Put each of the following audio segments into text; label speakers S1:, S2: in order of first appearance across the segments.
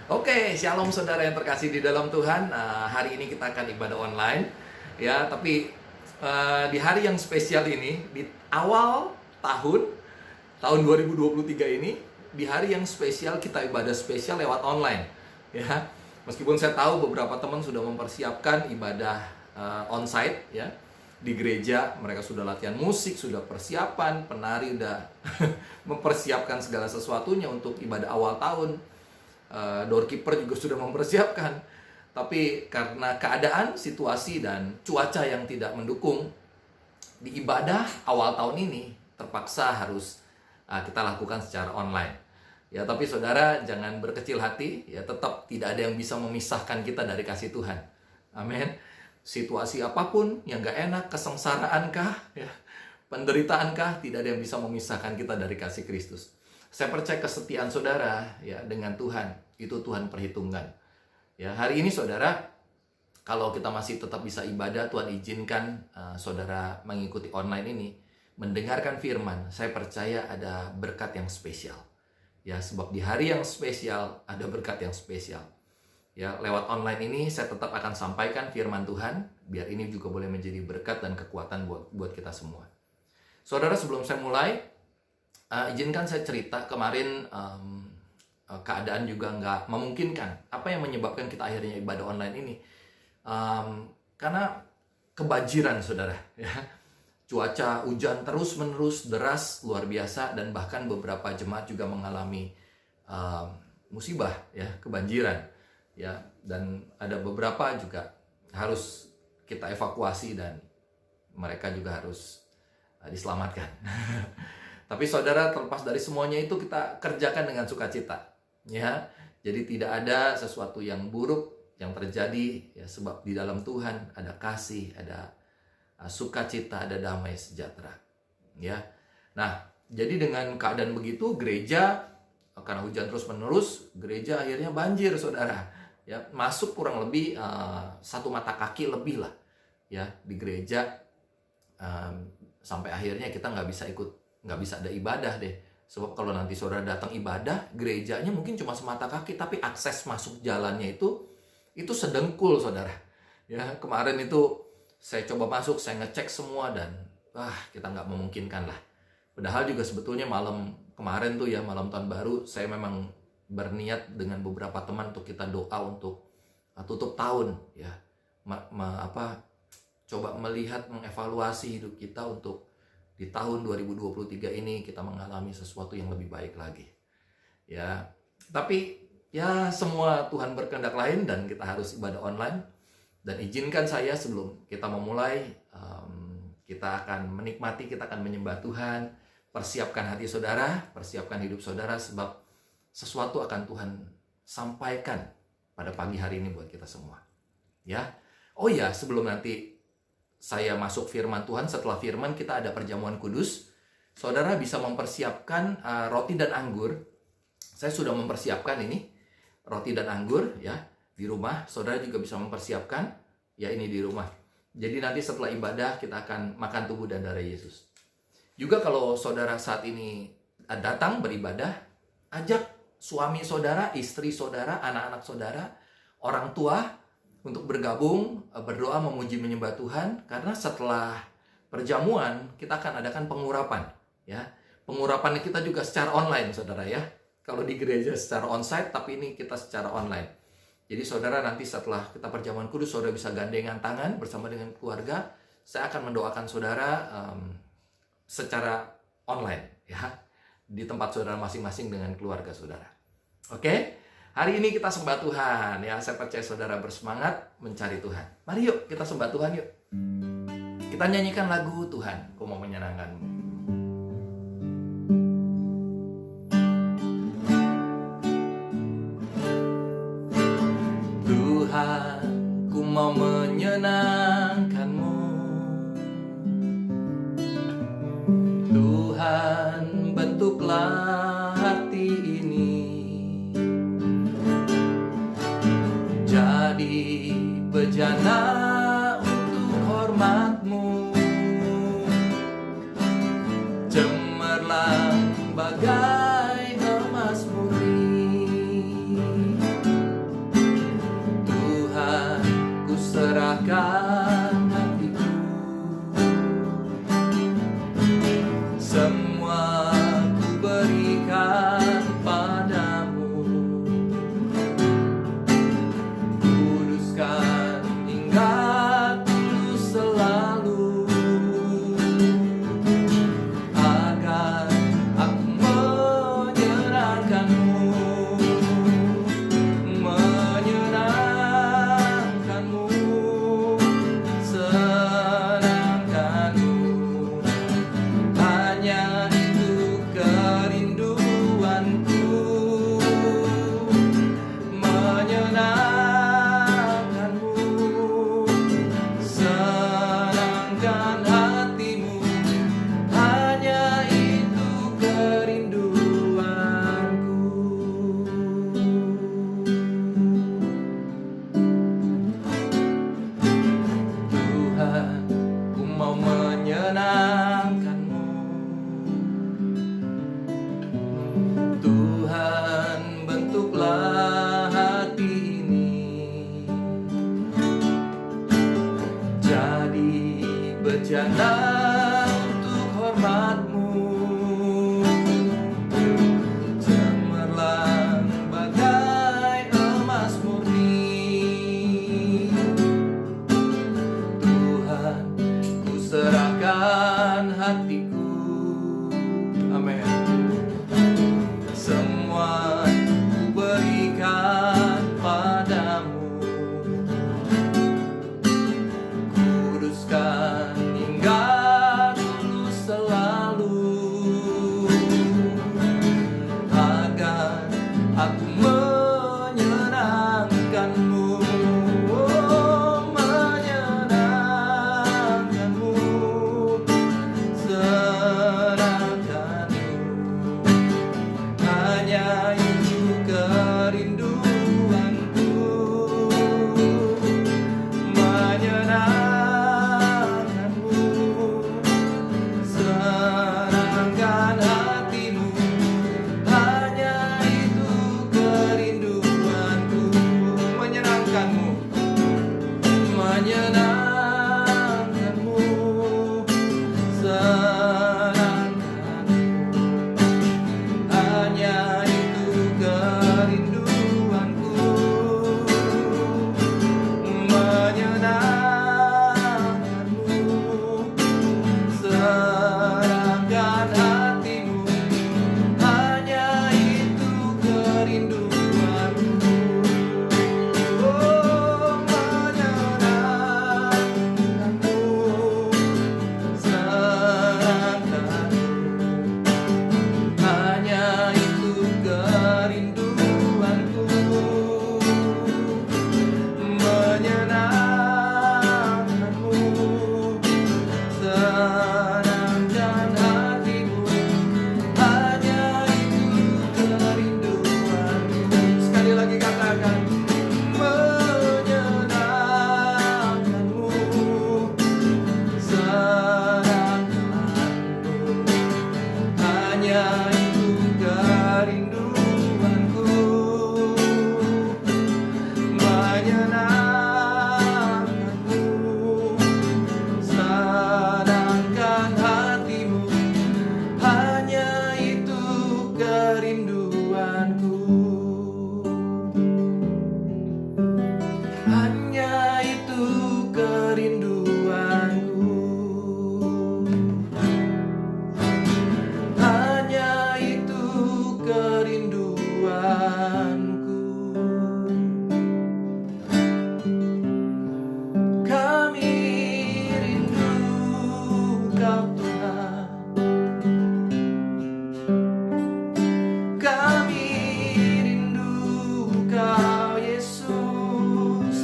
S1: Oke, shalom saudara yang terkasih di dalam Tuhan. Hari ini kita akan ibadah online, ya. Tapi di hari yang spesial ini, di awal tahun 2023 ini, di hari yang spesial kita ibadah spesial lewat online, ya. Meskipun saya tahu beberapa teman sudah mempersiapkan ibadah onsite, ya, di gereja. Mereka sudah latihan musik, sudah persiapan, penari udah mempersiapkan segala sesuatunya untuk ibadah awal tahun. Doorkeeper juga sudah mempersiapkan. Tapi karena keadaan, situasi, dan cuaca yang tidak mendukung, di ibadah awal tahun ini terpaksa harus kita lakukan secara online. Ya, tapi saudara jangan berkecil hati, ya, tetap tidak ada yang bisa memisahkan kita dari kasih Tuhan. Amin. Situasi apapun yang gak enak, kesengsaraankah, ya, penderitaankah, tidak ada yang bisa memisahkan kita dari kasih Kristus. Saya percaya kesetiaan saudara, ya, dengan Tuhan, itu Tuhan perhitungkan. Ya, hari ini saudara, kalau kita masih tetap bisa ibadah, Tuhan izinkan saudara mengikuti online ini, mendengarkan firman, saya percaya ada berkat yang spesial. Ya, sebab di hari yang spesial ada berkat yang spesial. Ya, lewat online ini saya tetap akan sampaikan firman Tuhan, biar ini juga boleh menjadi berkat dan kekuatan buat kita semua. Saudara, sebelum saya mulai, izinkan saya cerita. Kemarin keadaan juga nggak memungkinkan. Apa yang menyebabkan kita akhirnya ibadah online ini? Karena kebanjiran, saudara. Ya. Cuaca hujan terus-menerus, deras, luar biasa. Dan bahkan beberapa jemaat juga mengalami musibah, ya, kebanjiran. Ya. Dan ada beberapa juga harus kita evakuasi dan mereka juga harus diselamatkan. Tapi saudara, terlepas dari semuanya itu kita kerjakan dengan sukacita, ya. Jadi tidak ada sesuatu yang buruk yang terjadi, ya, sebab di dalam Tuhan ada kasih, ada sukacita, ada damai sejahtera, ya. Nah, jadi dengan keadaan begitu, gereja karena hujan terus-menerus, gereja akhirnya banjir, saudara. Ya, masuk kurang lebih 1 mata kaki lebih lah, ya, di gereja, sampai akhirnya kita nggak bisa ada ibadah deh. Sebab kalau nanti saudara datang ibadah, gerejanya mungkin cuma semata kaki, tapi akses masuk jalannya itu sedengkul, saudara. Ya, kemarin itu saya coba masuk, saya ngecek semua dan kita nggak memungkinkan lah. Padahal juga sebetulnya malam kemarin tuh, ya, malam tahun baru, saya memang berniat dengan beberapa teman untuk kita doa untuk tutup tahun, ya. Coba melihat, mengevaluasi hidup kita untuk di tahun 2023 ini kita mengalami sesuatu yang lebih baik lagi. Ya, tapi ya semua Tuhan berkehendak lain dan kita harus ibadah online. Dan izinkan saya sebelum kita memulai, kita akan menikmati, kita akan menyembah Tuhan. Persiapkan hati saudara, persiapkan hidup saudara, sebab sesuatu akan Tuhan sampaikan pada pagi hari ini buat kita semua. Ya. Oh ya, sebelum nanti saya masuk firman Tuhan, setelah firman kita ada perjamuan kudus. Saudara bisa mempersiapkan roti dan anggur. Saya sudah mempersiapkan ini roti dan anggur, ya, di rumah. Saudara juga bisa mempersiapkan, ya, ini di rumah. Jadi nanti setelah ibadah kita akan makan tubuh dan darah Yesus. Juga kalau saudara saat ini datang beribadah, ajak suami saudara, istri saudara, anak-anak saudara, orang tua untuk bergabung, berdoa, memuji, menyembah Tuhan. Karena setelah perjamuan kita akan adakan pengurapan, ya. Pengurapan kita juga secara online, saudara, ya. Kalau di gereja secara onsite, tapi ini kita secara online. Jadi saudara, nanti setelah kita perjamuan kudus, saudara bisa gandengan tangan bersama dengan keluarga. Saya akan mendoakan saudara secara online, ya, di tempat saudara masing-masing dengan keluarga saudara. Oke? Hari ini kita sembah Tuhan, ya. Saya percaya saudara bersemangat mencari Tuhan. Mari yuk kita sembah Tuhan yuk. Kita nyanyikan lagu Tuhan, Ku Mau Menyenangkanmu. Tuhan, ku mau menyenangkanmu. Tuhan, bentuklah hati ini jadi bejana untuk hormat-Mu. Cemerlang bagai emas murni. katakan menyenangkanmu, senangkanmu, hanya itu kerinduanku. Menyenangkanmu, senangkan hatimu, hanya itu kerinduanku. Hanya itu kerinduanku. Hanya itu kerinduanku. Kami rindu Kau Tuhan. Kami rindu Kau Yesus.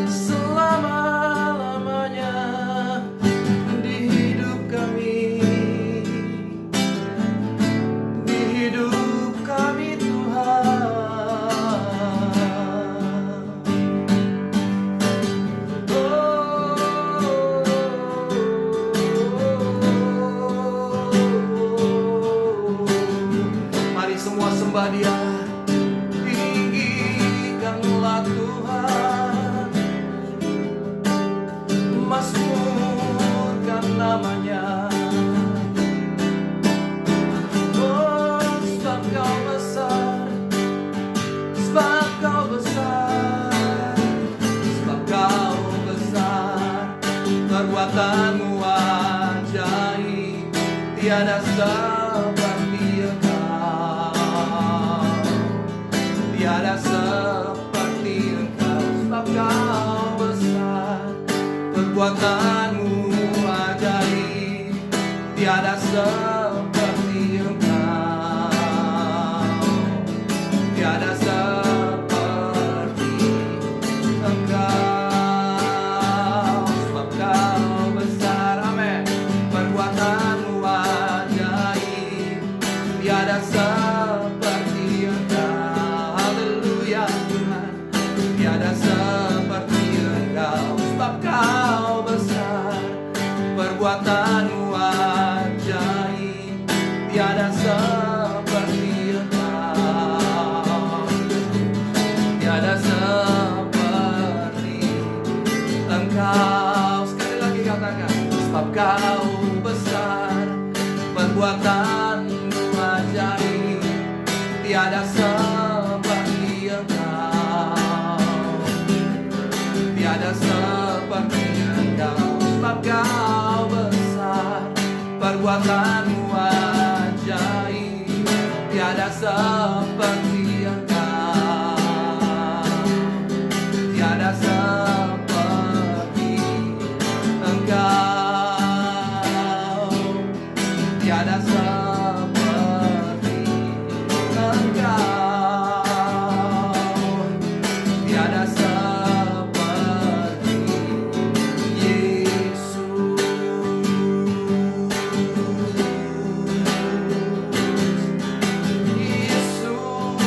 S1: Selama-lamanya di hidup kami. Di hidup kami Tuhan. Mari semua sembah Dia, tinggikanlah Tuhan, mazmurkan namanya. Oh, sebab Kau besar, sebab Kau besar, sebab Kau besar, perbuatanmu ajaib, tiada seperti Engkau, tiada seperti Engkau, sebab Kau besar, perbuatanmu ajaib, tiada seperti Engkau, tiada seperti Engkau, sebab Kau besar, amin, perbuatanmu ajaib, tiada seperti Engkau, haleluya Tuhan, tiada seperti Engkau, sebab Kau besar, perbuatanmu ajaib, tiada seperti Engkau, tiada seperti Engkau. Sekali lagi katakan, sebab Kau besar, perbuatanmu ajaib, tiada seperti Engkau, tiada seperti Engkau, sebab Kau besar, perbuatanmu ajaib, tiada seperti Engkau, tiada seperti Engkau, tiada seperti Engkau, tiada seperti Yesus. Yesus.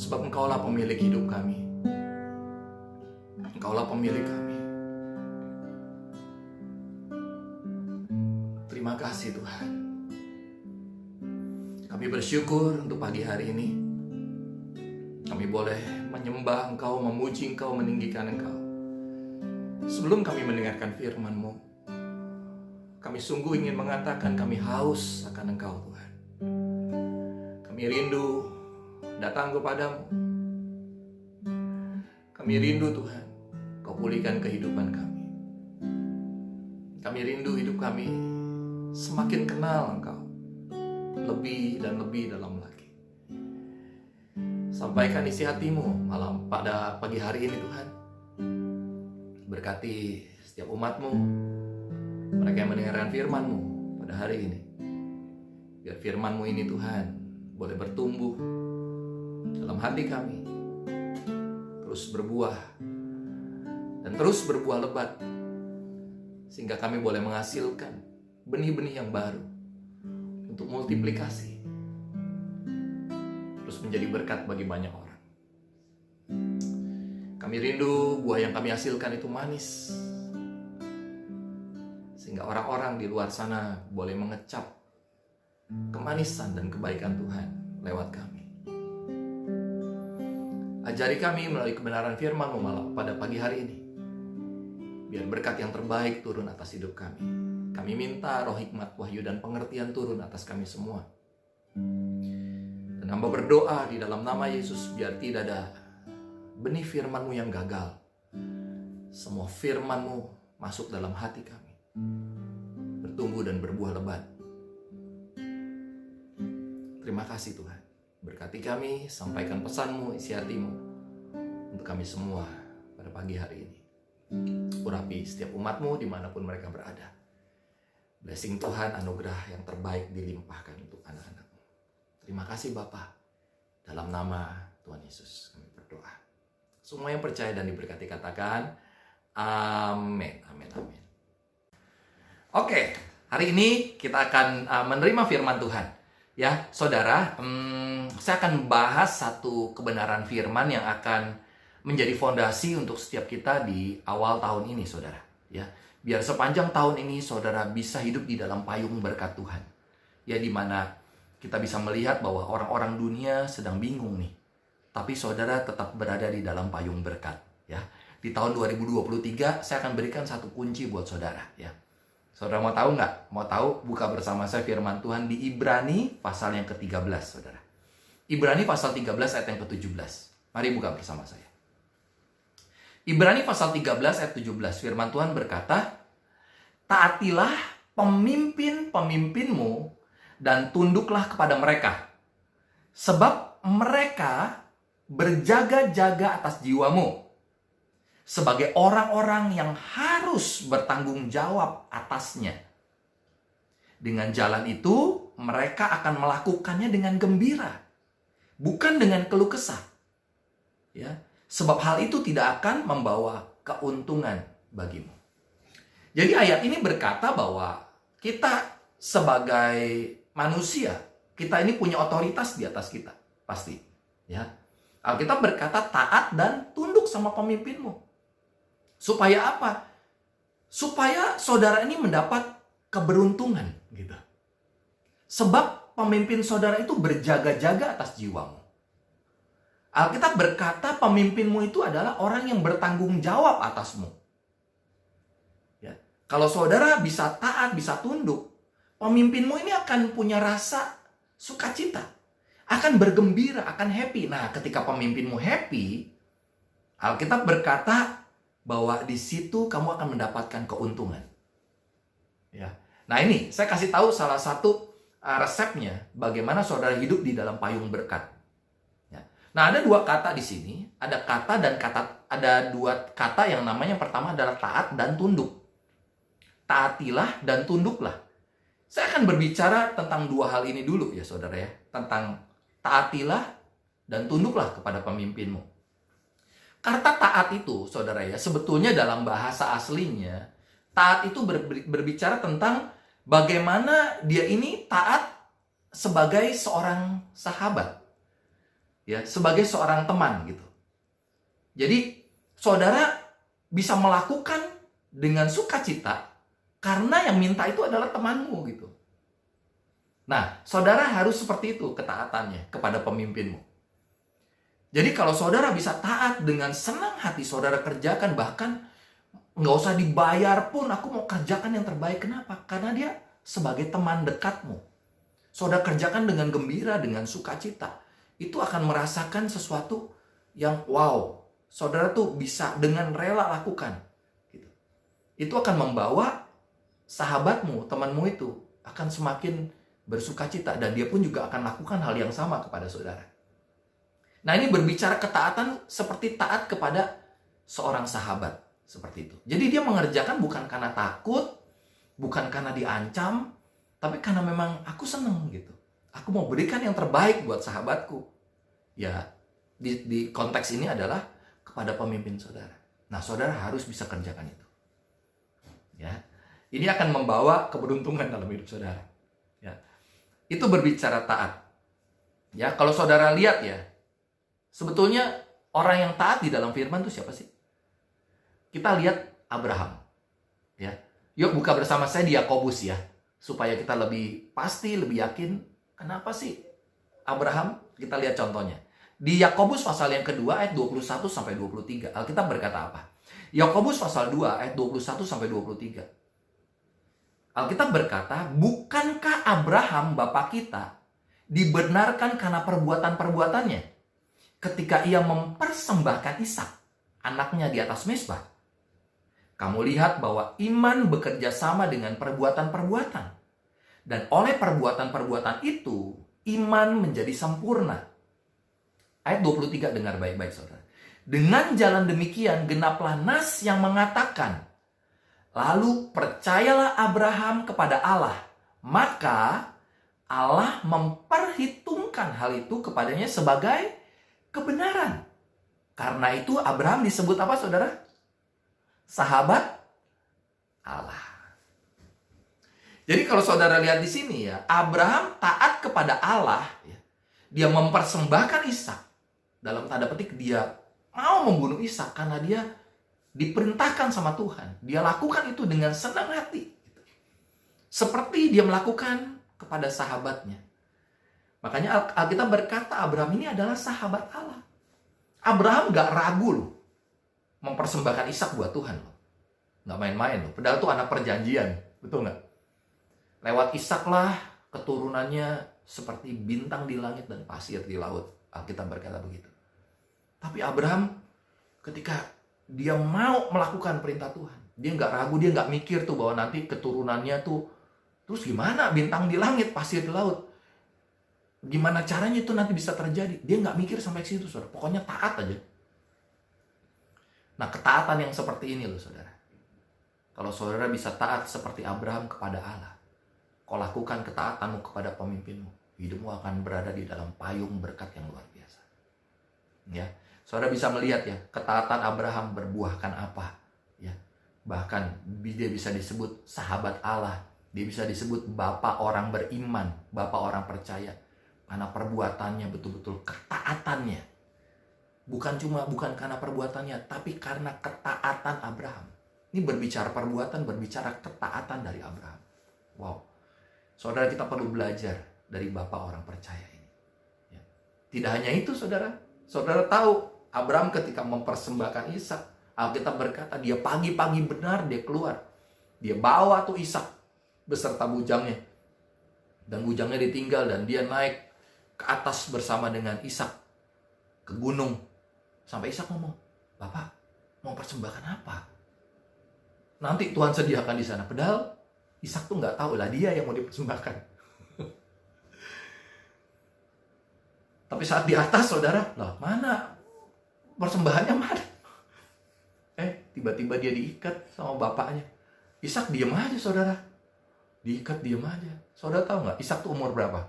S1: Sebab Engkaulah pemilik hidup kami. Engkaulah pemilik kami. Terima kasih Tuhan. Kami bersyukur untuk pagi hari ini. Kami boleh menyembah Engkau, memuji Engkau, meninggikan Engkau. Sebelum kami mendengarkan firman-Mu, kami sungguh ingin mengatakan kami haus akan Engkau Tuhan. Kami rindu datang kepadamu. Kami rindu Tuhan, Kau pulihkan kehidupan kami. Kami rindu hidup kami semakin kenal Engkau, lebih dan lebih dalam lagi. Sampaikan isi hatimu malam pada pagi hari ini Tuhan. Berkati setiap umat-Mu, mereka yang mendengarkan firman-Mu pada hari ini. Biar firman-Mu ini Tuhan boleh bertumbuh dalam hati kami, terus berbuah dan terus berbuah lebat, sehingga kami boleh menghasilkan benih-benih yang baru untuk multiplikasi, terus menjadi berkat bagi banyak orang. Kami rindu buah yang kami hasilkan itu manis, sehingga orang-orang di luar sana boleh mengecap kemanisan dan kebaikan Tuhan lewat kami. Ajari kami melalui kebenaran firman-Mu malam pada pagi hari ini. Biar berkat yang terbaik turun atas hidup kami. Kami minta roh hikmat, wahyu, dan pengertian turun atas kami semua. Dan hamba berdoa di dalam nama Yesus, biar tidak ada benih firman-Mu yang gagal. Semua firman-Mu masuk dalam hati kami, bertumbuh dan berbuah lebat. Terima kasih Tuhan. Berkati kami, sampaikan pesan-Mu, isi hati-Mu untuk kami semua pada pagi hari ini. Urapi setiap umat-Mu dimanapun mereka berada. Blessing Tuhan, anugerah yang terbaik dilimpahkan untuk anak-anak-Mu. Terima kasih Bapa. Dalam nama Tuhan Yesus kami berdoa. Semua yang percaya dan diberkati katakan amin, amin, amin. Oke, hari ini kita akan menerima firman Tuhan. Ya, saudara, saya akan bahas satu kebenaran firman yang akan menjadi fondasi untuk setiap kita di awal tahun ini, saudara. Ya, biar sepanjang tahun ini saudara bisa hidup di dalam payung berkat Tuhan. Ya, di mana kita bisa melihat bahwa orang-orang dunia sedang bingung nih. Tapi saudara tetap berada di dalam payung berkat. Ya, di tahun 2023 saya akan berikan satu kunci buat saudara. Ya. Saudara mau tahu nggak? Mau tahu? Buka bersama saya firman Tuhan di Ibrani pasal yang ke-13, saudara. Ibrani pasal 13 ayat yang ke-17. Mari buka bersama saya. Ibrani pasal 13 ayat 17. Firman Tuhan berkata, taatilah pemimpin-pemimpinmu dan tunduklah kepada mereka. Sebab mereka berjaga-jaga atas jiwamu. Sebagai orang-orang yang harus bertanggung jawab atasnya. Dengan jalan itu, mereka akan melakukannya dengan gembira, bukan dengan keluh kesah. Ya, sebab hal itu tidak akan membawa keuntungan bagimu. Jadi ayat ini berkata bahwa kita sebagai manusia, kita ini punya otoritas di atas kita, pasti. Ya, Alkitab berkata taat dan tunduk sama pemimpinmu. Supaya apa? Supaya saudara ini mendapat keberuntungan gitu. Sebab pemimpin saudara itu berjaga-jaga atas jiwamu. Alkitab berkata pemimpinmu itu adalah orang yang bertanggung jawab atasmu. Ya. Kalau saudara bisa taat, bisa tunduk, pemimpinmu ini akan punya rasa sukacita, akan bergembira, akan happy. Nah, ketika pemimpinmu happy, Alkitab berkata bahwa di situ kamu akan mendapatkan keuntungan. Ya. Nah ini, saya kasih tahu salah satu resepnya bagaimana saudara hidup di dalam payung berkat. Ya. Nah ada dua kata di sini, ada dua kata yang namanya yang pertama adalah taat dan tunduk. Taatilah dan tunduklah. Saya akan berbicara tentang dua hal ini dulu ya saudara ya, tentang taatilah dan tunduklah kepada pemimpinmu. Kata taat itu, saudara ya, sebetulnya dalam bahasa aslinya, taat itu berbicara tentang bagaimana dia ini taat sebagai seorang sahabat. ya, sebagai seorang teman gitu. Jadi saudara bisa melakukan dengan sukacita karena yang minta itu adalah temanmu gitu. Nah, saudara harus seperti itu ketaatannya kepada pemimpinmu. Jadi kalau saudara bisa taat dengan senang hati, saudara kerjakan, bahkan nggak usah dibayar pun, aku mau kerjakan yang terbaik. Kenapa? Karena dia sebagai teman dekatmu. Saudara kerjakan dengan gembira, dengan sukacita. Itu akan merasakan sesuatu yang wow. Saudara tuh bisa dengan rela lakukan. Gitu. Itu akan membawa sahabatmu, temanmu itu akan semakin bersukacita. Dan dia pun juga akan lakukan hal yang sama kepada saudara. Nah, ini berbicara ketaatan seperti taat kepada seorang sahabat. Seperti itu. Jadi dia mengerjakan bukan karena takut, bukan karena diancam, tapi karena memang aku seneng gitu. Aku mau berikan yang terbaik buat sahabatku. Ya, di konteks ini adalah kepada pemimpin saudara. Nah, saudara harus bisa kerjakan itu. Ya, ini akan membawa keberuntungan dalam hidup saudara. Ya, itu berbicara taat. Ya, kalau saudara lihat ya, sebetulnya orang yang taat di dalam firman itu siapa sih? Kita lihat Abraham. Ya, yuk buka bersama saya di Yakobus ya, supaya kita lebih pasti, lebih yakin. Kenapa sih Abraham? Kita lihat contohnya. Di Yakobus pasal yang kedua ayat 21 sampai 23. Alkitab berkata apa? Yakobus pasal 2 ayat 21 sampai 23. Alkitab berkata, bukankah Abraham bapa kita dibenarkan karena perbuatan-perbuatannya ketika ia mempersembahkan Ishak, anaknya di atas mezbah? Kamu lihat bahwa iman bekerja sama dengan perbuatan-perbuatan. Dan oleh perbuatan-perbuatan itu, iman menjadi sempurna. Ayat 23, dengar baik-baik saudara. Dengan jalan demikian, genaplah nas yang mengatakan, lalu percayalah Abraham kepada Allah, maka Allah memperhitungkan hal itu kepadanya sebagai kebenaran. Karena itu Abraham disebut apa saudara? Sahabat Allah. Jadi kalau saudara lihat di sini ya, Abraham taat kepada Allah, ya. Dia mempersembahkan Ishak. Dalam tanda petik dia mau membunuh Ishak karena dia diperintahkan sama Tuhan. Dia lakukan itu dengan senang hati. Seperti dia melakukan kepada sahabatnya. Makanya Alkitab berkata Abraham ini adalah sahabat Allah. Abraham gak ragu loh mempersembahkan Ishak buat Tuhan loh. Nggak main-main loh. Padahal itu anak perjanjian. Betul nggak? Lewat Ishak lah keturunannya seperti bintang di langit dan pasir di laut. Alkitab berkata begitu. Tapi Abraham ketika dia mau melakukan perintah Tuhan, dia nggak ragu, dia nggak mikir tuh bahwa nanti keturunannya tuh terus gimana bintang di langit, pasir di laut. Gimana caranya itu nanti bisa terjadi. Dia nggak mikir sampai ke situ, saudara. Pokoknya taat aja. Nah, ketaatan yang seperti ini loh, saudara. Kalau saudara bisa taat seperti Abraham kepada Allah, kau lakukan ketaatanmu kepada pemimpinmu, hidupmu akan berada di dalam payung berkat yang luar biasa. Ya, saudara bisa melihat ya, ketaatan Abraham berbuahkan apa. Ya, bahkan dia bisa disebut sahabat Allah, dia bisa disebut bapak orang beriman, bapak orang percaya, karena perbuatannya betul-betul ketaatannya. Bukan karena perbuatannya, tapi karena ketaatan Abraham. Ini berbicara perbuatan, berbicara ketaatan dari Abraham. Wow. Saudara, kita perlu belajar dari bapak orang percaya ini. Ya. Tidak hanya itu, saudara. Saudara tahu, Abraham ketika mempersembahkan Ishak, Alkitab berkata, dia pagi-pagi benar, dia keluar. Dia bawa tuh Ishak beserta bujangnya. Dan bujangnya ditinggal, dan dia naik ke atas bersama dengan Ishak ke gunung. Sampai Ishak ngomong, Bapak mau persembahkan apa? Nanti Tuhan sediakan di sana. Padahal Ishak tuh nggak tahu lah dia yang mau dipersembahkan. Tapi saat di atas, saudara, lah mana persembahannya mana? Tiba-tiba dia diikat sama bapaknya. Ishak diem aja, saudara. Diikat diem aja. Saudara tahu nggak? Ishak tuh umur berapa?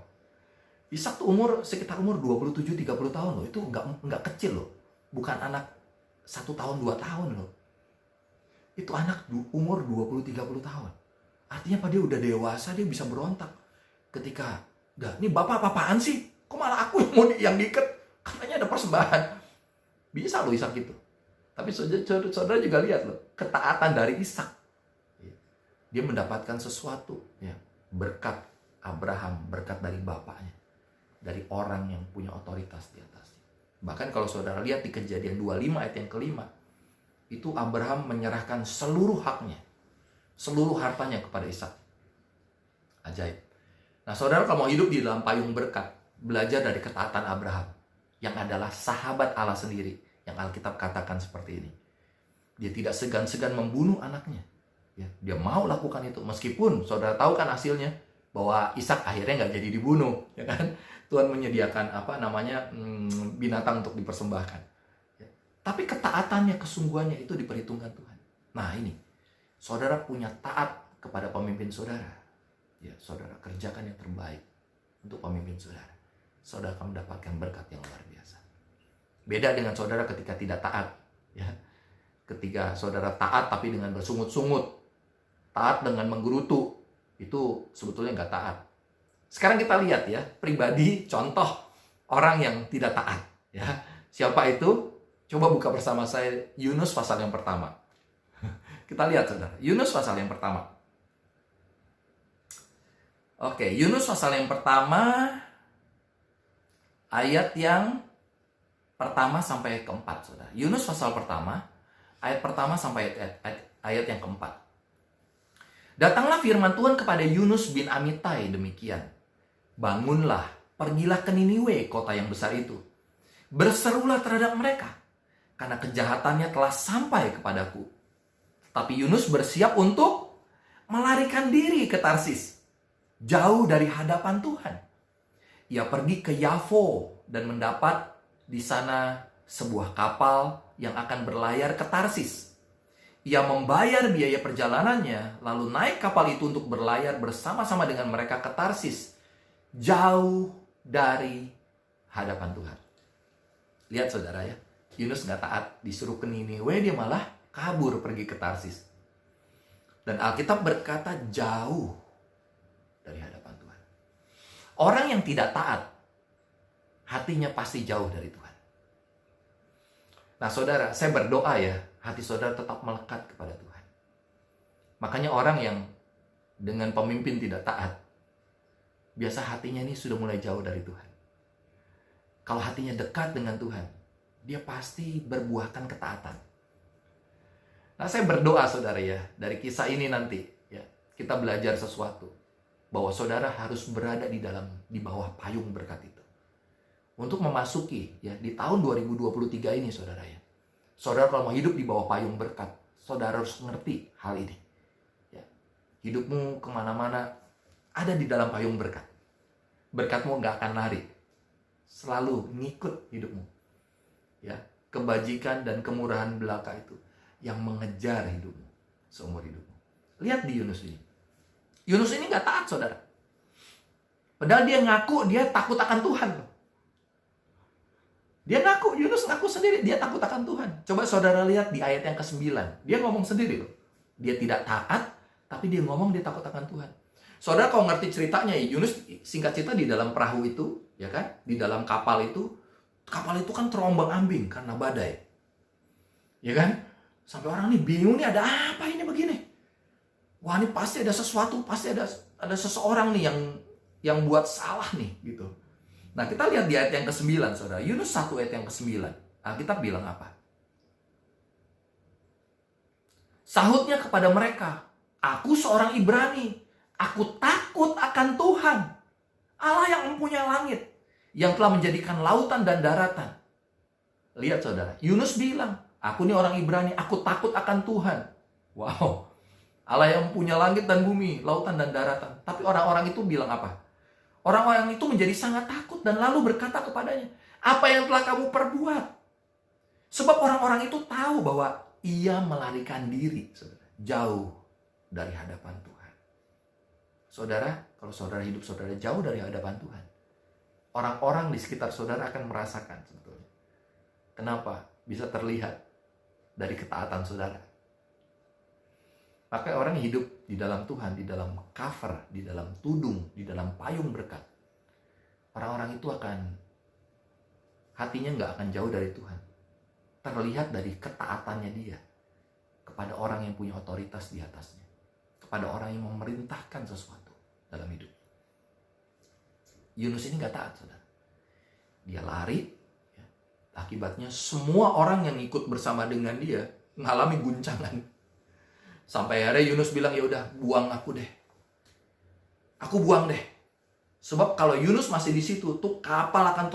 S1: Ishak tuh sekitar umur 27-30 tahun loh. Itu nggak kecil loh. Bukan anak 1 tahun 2 tahun loh. Itu anak umur 20-30 tahun. Artinya dia udah dewasa, dia bisa berontak. Ketika, ini bapak apaan sih? Kok malah aku yang diikat? katanya ada persembahan. Bisa loh Ishak itu. Tapi saudara juga lihat loh, ketaatan dari Ishak. Dia mendapatkan sesuatu, ya, berkat Abraham, berkat dari bapaknya, dari orang yang punya otoritas di atasnya. Bahkan kalau saudara lihat di Kejadian 25 ayat yang kelima, itu Abraham menyerahkan seluruh haknya, seluruh hartanya kepada Ishak. Ajaib. Nah, saudara kalau mau hidup di dalam payung berkat, belajar dari ketaatan Abraham, yang adalah sahabat Allah sendiri, yang Alkitab katakan seperti ini. Dia tidak segan-segan membunuh anaknya. Ya, dia mau lakukan itu, meskipun saudara tahu kan hasilnya, bahwa Ishak akhirnya nggak jadi dibunuh, ya kan? Tuhan menyediakan binatang untuk dipersembahkan. Ya. Tapi ketaatannya, kesungguhannya itu diperhitungkan Tuhan. Nah ini, saudara punya taat kepada pemimpin saudara. Ya, saudara kerjakan yang terbaik untuk pemimpin saudara. Saudara akan mendapatkan berkat yang luar biasa. Beda dengan saudara ketika tidak taat. Ya. Ketika saudara taat tapi dengan bersungut-sungut, taat dengan menggerutu, itu sebetulnya nggak taat. Sekarang kita lihat ya, pribadi contoh orang yang tidak taat. Ya, siapa itu? Coba buka bersama saya Yunus pasal yang pertama. Kita lihat saudara, Yunus pasal yang pertama. Oke, Yunus pasal yang pertama, ayat yang pertama sampai keempat, saudara. Yunus pasal pertama, ayat pertama sampai ayat yang keempat. Datanglah firman Tuhan kepada Yunus bin Amitai demikian. Bangunlah, pergilah ke Niniwe, kota yang besar itu. Berserulah terhadap mereka, karena kejahatannya telah sampai kepadaku. Tapi Yunus bersiap untuk melarikan diri ke Tarsis, jauh dari hadapan Tuhan. Ia pergi ke Yafo dan mendapat di sana sebuah kapal yang akan berlayar ke Tarsis. Ia membayar biaya perjalanannya, lalu naik kapal itu untuk berlayar bersama-sama dengan mereka ke Tarsis, jauh dari hadapan Tuhan. Lihat saudara ya, Yunus nggak taat, disuruh ke Niniwe, dia malah kabur pergi ke Tarsis. Dan Alkitab berkata jauh dari hadapan Tuhan. Orang yang tidak taat, hatinya pasti jauh dari Tuhan. Nah saudara, saya berdoa ya, hati saudara tetap melekat kepada Tuhan. Makanya orang yang dengan pemimpin tidak taat, biasa hatinya ini sudah mulai jauh dari Tuhan. Kalau hatinya dekat dengan Tuhan, dia pasti berbuahkan ketaatan. Nah saya berdoa saudara ya, dari kisah ini nanti ya, kita belajar sesuatu. Bahwa saudara harus berada di bawah payung berkat itu. Untuk memasuki ya di tahun 2023 ini saudara ya. Saudara kalau mau hidup di bawah payung berkat, saudara harus mengerti hal ini. Ya. Hidupmu kemana-mana ada di dalam payung berkat. Berkatmu gak akan lari. Selalu ngikut hidupmu. Ya, kebajikan dan kemurahan belaka itu yang mengejar hidupmu seumur hidupmu. Lihat di Yunus ini. Yunus ini gak taat saudara. Padahal dia ngaku dia takut akan Tuhan. Dia ngaku, Yunus ngaku sendiri, dia takut akan Tuhan. Coba saudara lihat di ayat yang ke-9. Dia ngomong sendiri loh. Dia tidak taat, tapi dia ngomong dia takut akan Tuhan. Saudara kalau ngerti ceritanya, Yunus singkat cerita di dalam perahu itu, ya kan? Di dalam kapal itu kan terombang-ambing karena badai. Ya kan? Sampai orang ini bingung nih, ada apa ini begini? Wah ini pasti ada sesuatu, pasti ada seseorang nih yang buat salah nih gitu. Nah kita lihat di ayat yang ke-9 saudara. Yunus 1 ayat yang ke-9. Alkitab bilang apa? Sahutnya kepada mereka, aku seorang Ibrani. Aku takut akan Tuhan, Allah yang mempunyai langit, yang telah menjadikan lautan dan daratan. Lihat saudara, Yunus bilang, aku ini orang Ibrani, aku takut akan Tuhan. Wow, Allah yang mempunyai langit dan bumi, lautan dan daratan. Tapi orang-orang itu bilang apa? Orang-orang itu menjadi sangat takut dan lalu berkata kepadanya, apa yang telah kamu perbuat? Sebab orang-orang itu tahu bahwa ia melarikan diri saudara, jauh dari hadapan Tuhan. Saudara, kalau saudara hidup saudara jauh dari hadapan Tuhan, orang-orang di sekitar saudara akan merasakan sebetulnya. Kenapa? Bisa terlihat dari ketaatan saudara. Maka orang hidup di dalam Tuhan, di dalam cover, di dalam tudung, di dalam payung berkat, orang-orang itu akan hatinya nggak akan jauh dari Tuhan. Terlihat dari ketaatannya dia kepada orang yang punya otoritas di atasnya, kepada orang yang memerintahkan sesuatu dalam hidup. Yunus ini nggak taat, saudara. Dia lari, ya. Akibatnya semua orang yang ikut bersama dengan dia mengalami guncangan. Sampai akhirnya Yunus bilang, ya udah, buang aku deh. Aku buang deh. Sebab kalau Yunus masih di situ, tuh kapal akan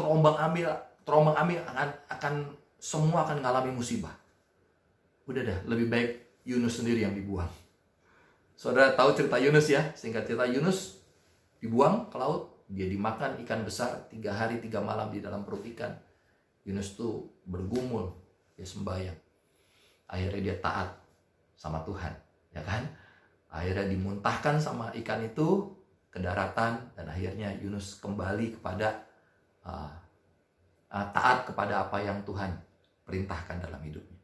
S1: terombang-ambing, akan semua akan mengalami musibah. Udah dah, lebih baik Yunus sendiri yang dibuang. Saudara tahu cerita Yunus ya? Singkat cerita, Yunus dibuang ke laut. Dia dimakan ikan besar 3 hari 3 malam di dalam perut ikan. Yunus tuh bergumul, dia sembahyang. Akhirnya dia taat sama Tuhan, ya kan? Akhirnya dimuntahkan sama ikan itu ke daratan, dan akhirnya Yunus kembali kepada taat kepada apa yang Tuhan perintahkan dalam hidupnya.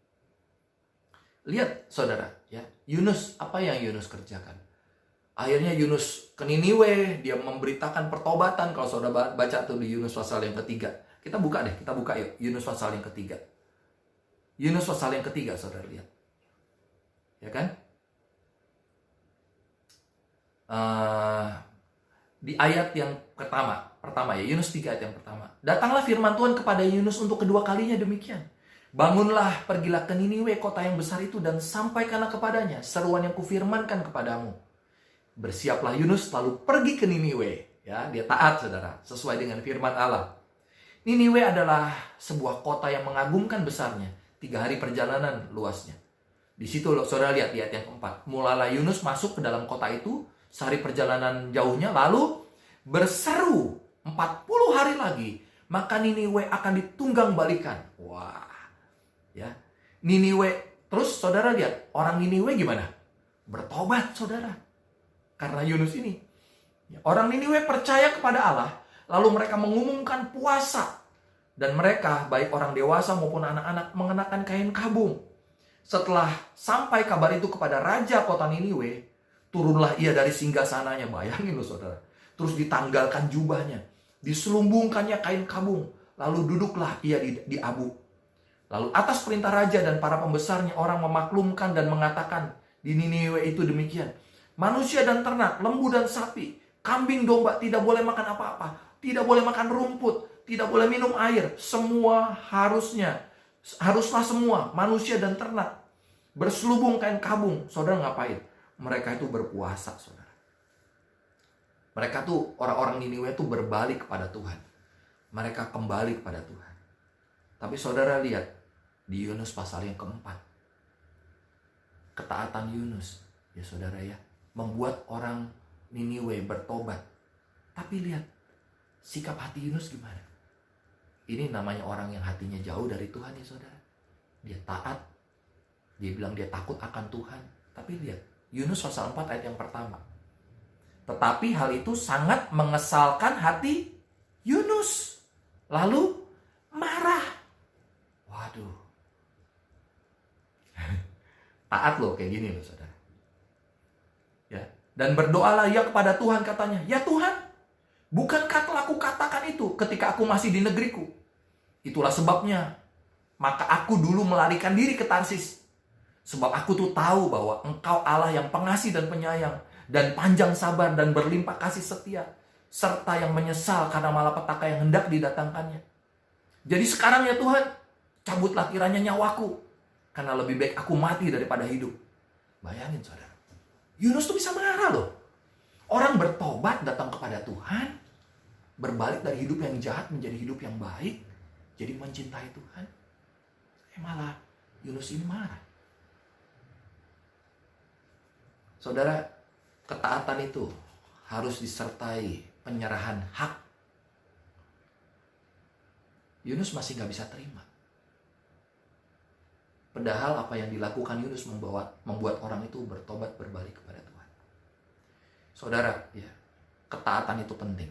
S1: Lihat saudara, ya, Yunus, apa yang Yunus kerjakan? Akhirnya Yunus ke Niniwe, dia memberitakan pertobatan. Kalau saudara baca tuh di Yunus pasal yang ketiga. Kita buka yuk, Yunus pasal yang ketiga. Yunus pasal yang ketiga, saudara lihat. Ya kan? Di ayat yang pertama ya, Yunus 3 ayat yang pertama. Datanglah firman Tuhan kepada Yunus untuk kedua kalinya demikian. Bangunlah, pergilah ke Niniwe, kota yang besar itu, dan sampaikanlah kepadanya seruan yang kufirmankan kepadamu. Bersiaplah Yunus lalu pergi ke Niniwe. Ya, dia taat saudara, sesuai dengan firman Allah. Niniwe adalah sebuah kota yang mengagumkan besarnya. 3 hari perjalanan luasnya. Di situ saudara lihat di ayat yang keempat. Mulailah Yunus masuk ke dalam kota itu, sehari perjalanan jauhnya, lalu berseru 40 hari lagi, maka Niniwe akan ditunggang balikan. Wah, ya. Niniwe, terus saudara lihat, orang Niniwe gimana? Bertobat saudara. Karena Yunus ini. Orang Niniwe percaya kepada Allah, lalu mereka mengumumkan puasa. Dan mereka, baik orang dewasa maupun anak-anak, mengenakan kain kabung. Setelah sampai kabar itu kepada raja kota Niniwe, turunlah ia dari singgasananya. Bayangin loh saudara. Terus ditanggalkan jubahnya, diselumbungkannya kain kabung, lalu duduklah ia di abu. Lalu atas perintah raja dan para pembesarnya, orang memaklumkan dan mengatakan di Niniwe itu demikian. Manusia dan ternak, lembu dan sapi, kambing domba tidak boleh makan apa-apa, tidak boleh makan rumput, tidak boleh minum air. Haruslah semua manusia dan ternak berselubung kain kabung. Saudara ngapain? Mereka itu berpuasa, saudara. Mereka tuh, orang-orang Niniwe tuh berbalik kepada Tuhan. Mereka kembali kepada Tuhan. Tapi saudara lihat di Yunus pasal yang keempat. Ketaatan Yunus, ya saudara ya, membuat orang Niniwe bertobat. Tapi lihat sikap hati Yunus gimana? Ini namanya orang yang hatinya jauh dari Tuhan ya saudara. Dia taat. Dia bilang dia takut akan Tuhan. Tapi lihat Yunus pasal 4 ayat yang pertama. Tetapi hal itu sangat mengesalkan hati Yunus. Lalu marah. Waduh. Taat loh kayak gini loh saudara. Ya, dan berdoalah ia kepada Tuhan, katanya, ya Tuhan, bukankah telah aku katakan itu ketika aku masih di negeriku? Itulah sebabnya maka aku dulu melarikan diri ke Tarsis. Sebab aku tuh tahu bahwa Engkau Allah yang pengasih dan penyayang, dan panjang sabar dan berlimpah kasih setia, serta yang menyesal karena malapetaka yang hendak didatangkannya. Jadi sekarang ya Tuhan, cabutlah kiranya nyawaku, karena lebih baik aku mati daripada hidup. Bayangin saudara, Yunus tuh bisa marah loh. Orang bertobat datang kepada Tuhan, berbalik dari hidup yang jahat menjadi hidup yang baik, jadi mencintai Tuhan. Malah Yunus ini marah. Saudara, ketaatan itu harus disertai penyerahan hak. Yunus masih gak bisa terima. Padahal apa yang dilakukan Yunus membuat orang itu bertobat berbalik kepada Tuhan. Saudara, ya, ketaatan itu penting.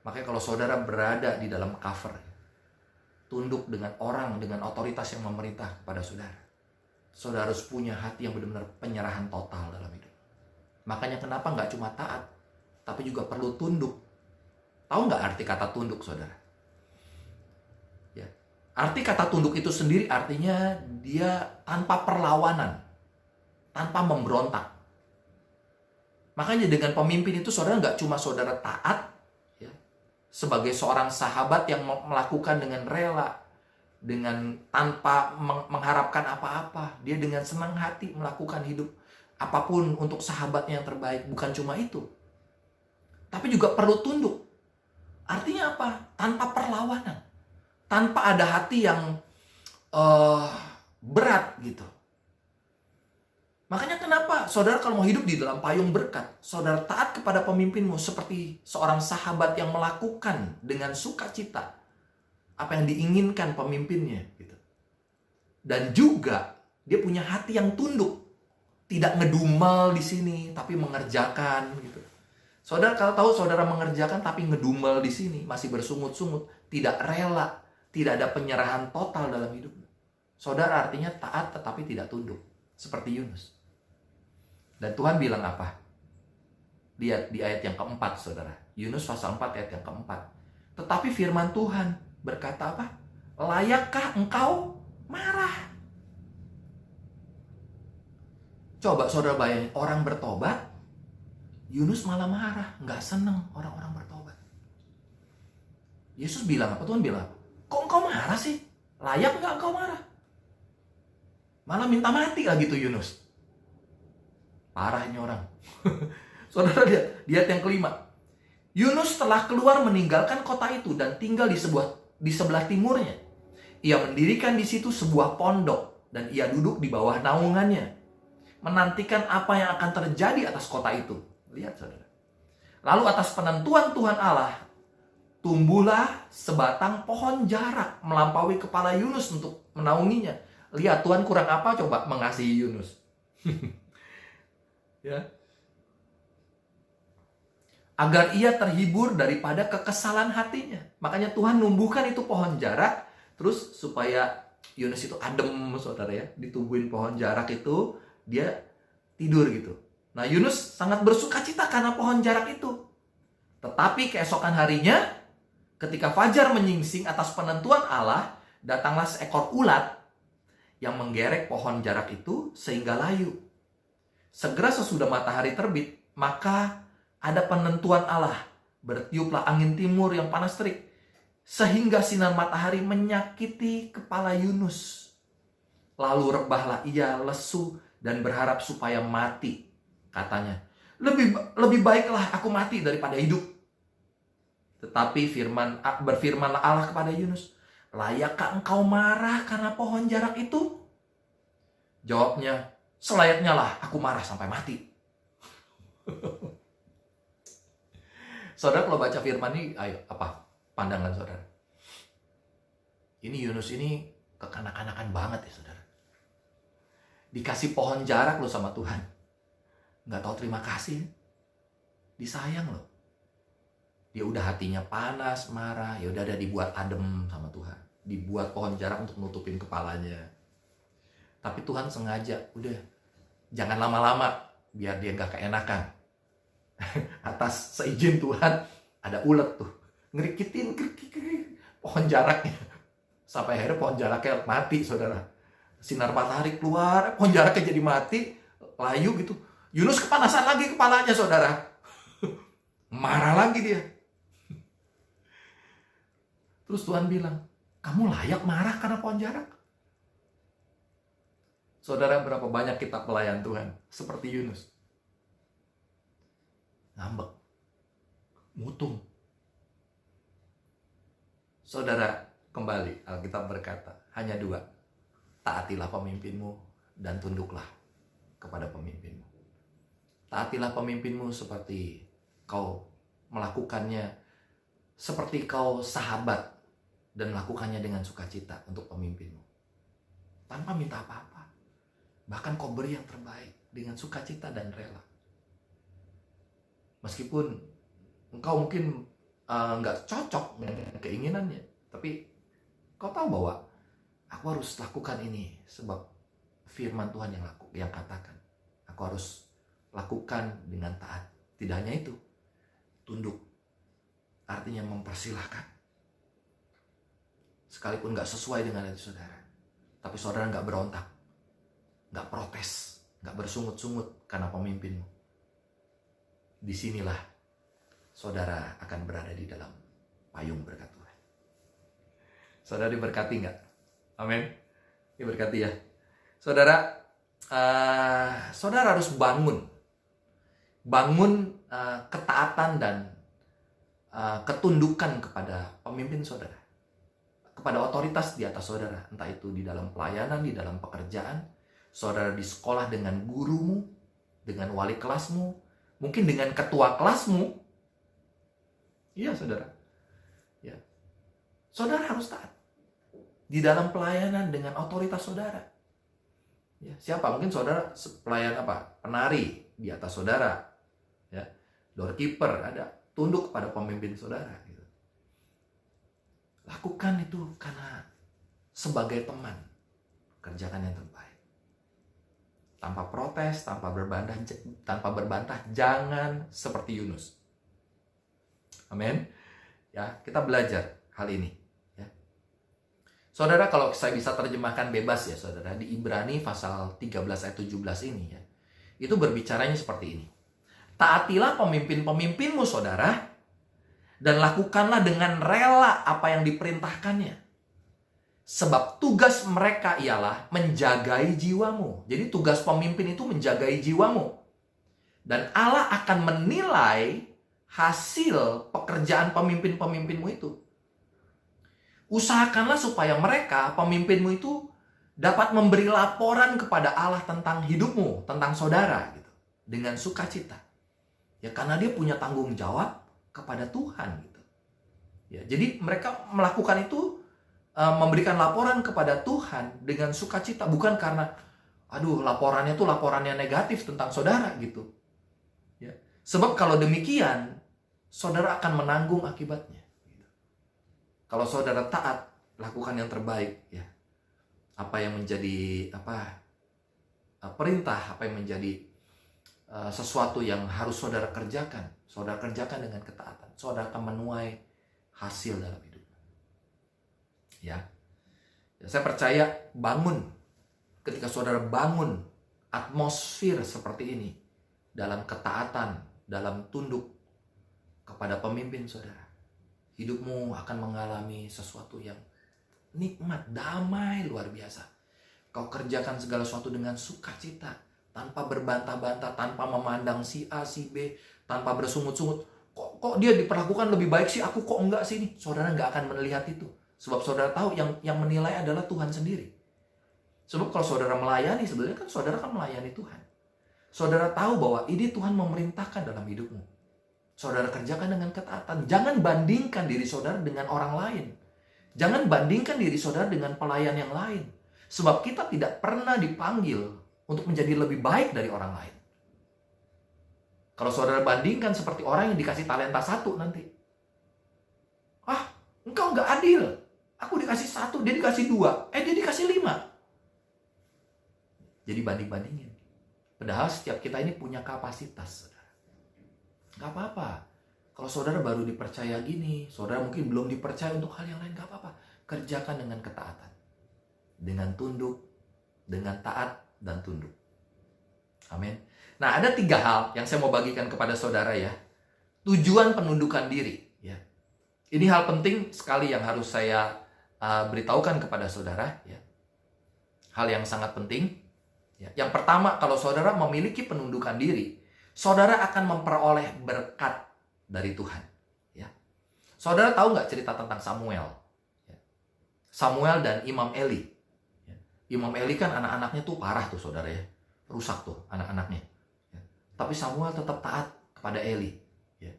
S1: Makanya kalau saudara berada di dalam cover, tunduk dengan orang, dengan otoritas yang memerintah kepada saudara, saudara harus punya hati yang benar-benar penyerahan total dalam hidup. Makanya kenapa nggak cuma taat, tapi juga perlu tunduk. Tahu nggak arti kata tunduk, saudara? Arti kata tunduk itu sendiri artinya dia tanpa perlawanan, tanpa memberontak. Makanya dengan pemimpin itu saudara nggak cuma saudara taat, ya, sebagai seorang sahabat yang melakukan dengan rela, dengan tanpa mengharapkan apa-apa. Dia dengan senang hati melakukan hidup apapun untuk sahabatnya yang terbaik. Bukan cuma itu, tapi juga perlu tunduk. Artinya apa? Tanpa perlawanan, tanpa ada hati yang berat gitu. Makanya kenapa saudara kalau mau hidup di dalam payung berkat, saudara taat kepada pemimpinmu seperti seorang sahabat yang melakukan dengan sukacita apa yang diinginkan pemimpinnya gitu. Dan juga dia punya hati yang tunduk, tidak ngedumel di sini tapi mengerjakan gitu. Saudara kalau tahu saudara mengerjakan tapi ngedumel di sini, masih bersungut-sungut, tidak rela, tidak ada penyerahan total dalam hidup. Saudara artinya taat tetapi tidak tunduk, seperti Yunus. Dan Tuhan bilang apa? Lihat di ayat yang keempat, saudara. Yunus pasal 4 ayat yang keempat. Tetapi firman Tuhan berkata apa? Layakkah engkau marah? Coba saudara bayangin, orang bertobat, Yunus malah marah, nggak seneng orang-orang bertobat. Yesus bilang apa? Tuhan bilang apa? Kok engkau marah sih? Layak nggak engkau marah? Malah minta mati lagi tuh Yunus. Parah ini orang. Saudara lihat, di ayat yang kelima. Yunus telah keluar meninggalkan kota itu dan tinggal di sebelah timurnya. Ia mendirikan di situ sebuah pondok dan ia duduk di bawah naungannya, menantikan apa yang akan terjadi atas kota itu. Lihat saudara. Lalu atas penentuan Tuhan Allah, tumbuhlah sebatang pohon jarak melampaui kepala Yunus untuk menaunginya. Lihat Tuhan kurang apa coba mengasihi Yunus. Ya. Agar ia terhibur daripada kekesalan hatinya. Makanya Tuhan numbuhkan itu pohon jarak, terus supaya Yunus itu adem, saudara ya. Ditumbuhin pohon jarak itu, dia tidur gitu. Nah Yunus sangat bersukacita karena pohon jarak itu. Tetapi keesokan harinya, ketika fajar menyingsing atas penentuan Allah, datanglah seekor ulat yang menggerek pohon jarak itu sehingga layu. Segera sesudah matahari terbit, maka ada penentuan Allah. Bertiuplah angin timur yang panas terik, sehingga sinar matahari menyakiti kepala Yunus. Lalu rebahlah ia lesu dan berharap supaya mati. Katanya, lebih baiklah aku mati daripada hidup. Tetapi berfirmanlah Allah kepada Yunus, layakkah engkau marah karena pohon jarak itu? Jawabnya, selayaknya lah aku marah sampai mati. Saudara kalau baca firman ini, ayo apa pandangan saudara? Ini Yunus ini kekanak-kanakan banget ya saudara. Dikasih pohon jarak loh sama Tuhan. Nggak tahu terima kasih. Disayang loh. Dia udah hatinya panas, marah, ya udah ada dibuat adem sama Tuhan. Dibuat pohon jarak untuk nutupin kepalanya. Tapi Tuhan sengaja, udah jangan lama-lama biar dia nggak keenakan. Atas seizin Tuhan ada ulet tuh ngerikitin pohon jaraknya sampai akhirnya pohon jaraknya mati saudara. Sinar matahari keluar, pohon jaraknya jadi mati, layu gitu. Yunus kepanasan lagi kepalanya saudara. Marah lagi dia. Terus Tuhan bilang, kamu layak marah karena pohon jarak? Saudara, berapa banyak kita pelayan Tuhan seperti Yunus? Ngambek, mutung. Saudara, kembali Alkitab berkata, hanya dua. Taatilah pemimpinmu dan tunduklah kepada pemimpinmu. Taatilah pemimpinmu seperti kau melakukannya, seperti kau sahabat dan melakukannya dengan sukacita untuk pemimpinmu. Tanpa minta apa-apa. Bahkan kau beri yang terbaik dengan sukacita dan rela. Meskipun engkau mungkin nggak cocok dengan keinginannya, tapi kau tahu bahwa aku harus lakukan ini sebab firman Tuhan yang katakan. Aku harus lakukan dengan taat. Tidak hanya itu, tunduk artinya mempersilahkan. sekalipun nggak sesuai dengan hati saudara, tapi saudara nggak berontak, nggak protes, nggak bersungut-sungut karena pemimpinmu. Disinilah saudara akan berada di dalam payung berkat Tuhan. Saudara diberkati nggak? Amin. Diberkati ya. Saudara, saudara harus bangun ketaatan dan ketundukan kepada pemimpin saudara, kepada otoritas di atas saudara, entah itu di dalam pelayanan, di dalam pekerjaan, saudara di sekolah dengan gurumu, dengan wali kelasmu, mungkin dengan ketua kelasmu. Iya saudara, ya. Saudara harus taat di dalam pelayanan dengan otoritas saudara. Ya, siapa? Mungkin saudara pelayan penari di atas saudara, ya, doorkeeper ada, tunduk pada pemimpin saudara. Gitu. Lakukan itu karena sebagai teman, kerjakan yang terbaik. Tanpa protes, tanpa berbantah, jangan seperti Yunus. Amin. Ya, kita belajar hal ini. Ya. Saudara, kalau saya bisa terjemahkan bebas ya saudara, di Ibrani pasal 13 ayat 17 ini ya, itu berbicaranya seperti ini. Taatilah pemimpin-pemimpinmu saudara, dan lakukanlah dengan rela apa yang diperintahkannya. Sebab tugas mereka ialah menjagai jiwamu. Jadi tugas pemimpin itu menjagai jiwamu. Dan Allah akan menilai hasil pekerjaan pemimpin-pemimpinmu itu. Usahakanlah supaya mereka, pemimpinmu itu, dapat memberi laporan kepada Allah tentang hidupmu, tentang saudara, gitu, dengan sukacita. Ya, karena dia punya tanggung jawab kepada Tuhan, gitu. Ya, jadi mereka melakukan itu, memberikan laporan kepada Tuhan dengan sukacita, bukan karena, laporannya itu laporannya negatif tentang saudara, gitu. Ya, sebab kalau demikian, saudara akan menanggung akibatnya. Kalau saudara taat, lakukan yang terbaik, ya. Apa yang menjadi perintah, apa yang menjadi sesuatu yang harus saudara kerjakan dengan ketaatan. Saudara akan menuai hasil dalam hidup. Ya. Saya percaya ketika saudara bangun atmosfer seperti ini dalam ketaatan, dalam tunduk kepada pemimpin saudara, hidupmu akan mengalami sesuatu yang nikmat, damai, luar biasa. Kau kerjakan segala sesuatu dengan sukacita, tanpa berbantah-bantah, tanpa memandang si A, si B, tanpa bersungut-sungut. Kok dia diperlakukan lebih baik sih, aku kok enggak sih nih? Saudara enggak akan melihat itu. Sebab saudara tahu yang menilai adalah Tuhan sendiri. Sebab kalau saudara melayani, sebenarnya kan saudara kan melayani Tuhan. Saudara tahu bahwa ini Tuhan memerintahkan dalam hidupmu. Saudara kerjakan dengan ketaatan. Jangan bandingkan diri saudara dengan orang lain. Jangan bandingkan diri saudara dengan pelayan yang lain. Sebab kita tidak pernah dipanggil untuk menjadi lebih baik dari orang lain. Kalau saudara bandingkan seperti orang yang dikasih talenta 1 nanti. Engkau nggak adil. Aku dikasih 1, dia dikasih 2. Dia dikasih 5. Jadi banding-bandingin. Padahal setiap kita ini punya kapasitas, saudara. Gak apa-apa. Kalau saudara baru dipercaya gini, saudara mungkin belum dipercaya untuk hal yang lain, gak apa-apa. Kerjakan dengan ketaatan. Dengan tunduk, dengan taat dan tunduk. Amin. Nah, ada 3 hal yang saya mau bagikan kepada saudara ya. Tujuan penundukan diri. Ya. Ini hal penting sekali yang harus saya beritahukan kepada saudara. Ya. Hal yang sangat penting. Ya. Yang pertama, kalau saudara memiliki penundukan diri, saudara akan memperoleh berkat dari Tuhan. Ya. Saudara tahu nggak cerita tentang Samuel? Ya. Samuel dan Imam Eli. Ya. Imam Eli kan anak-anaknya tuh parah tuh saudara ya. Rusak tuh anak-anaknya. Ya. Tapi Samuel tetap taat kepada Eli. Ya.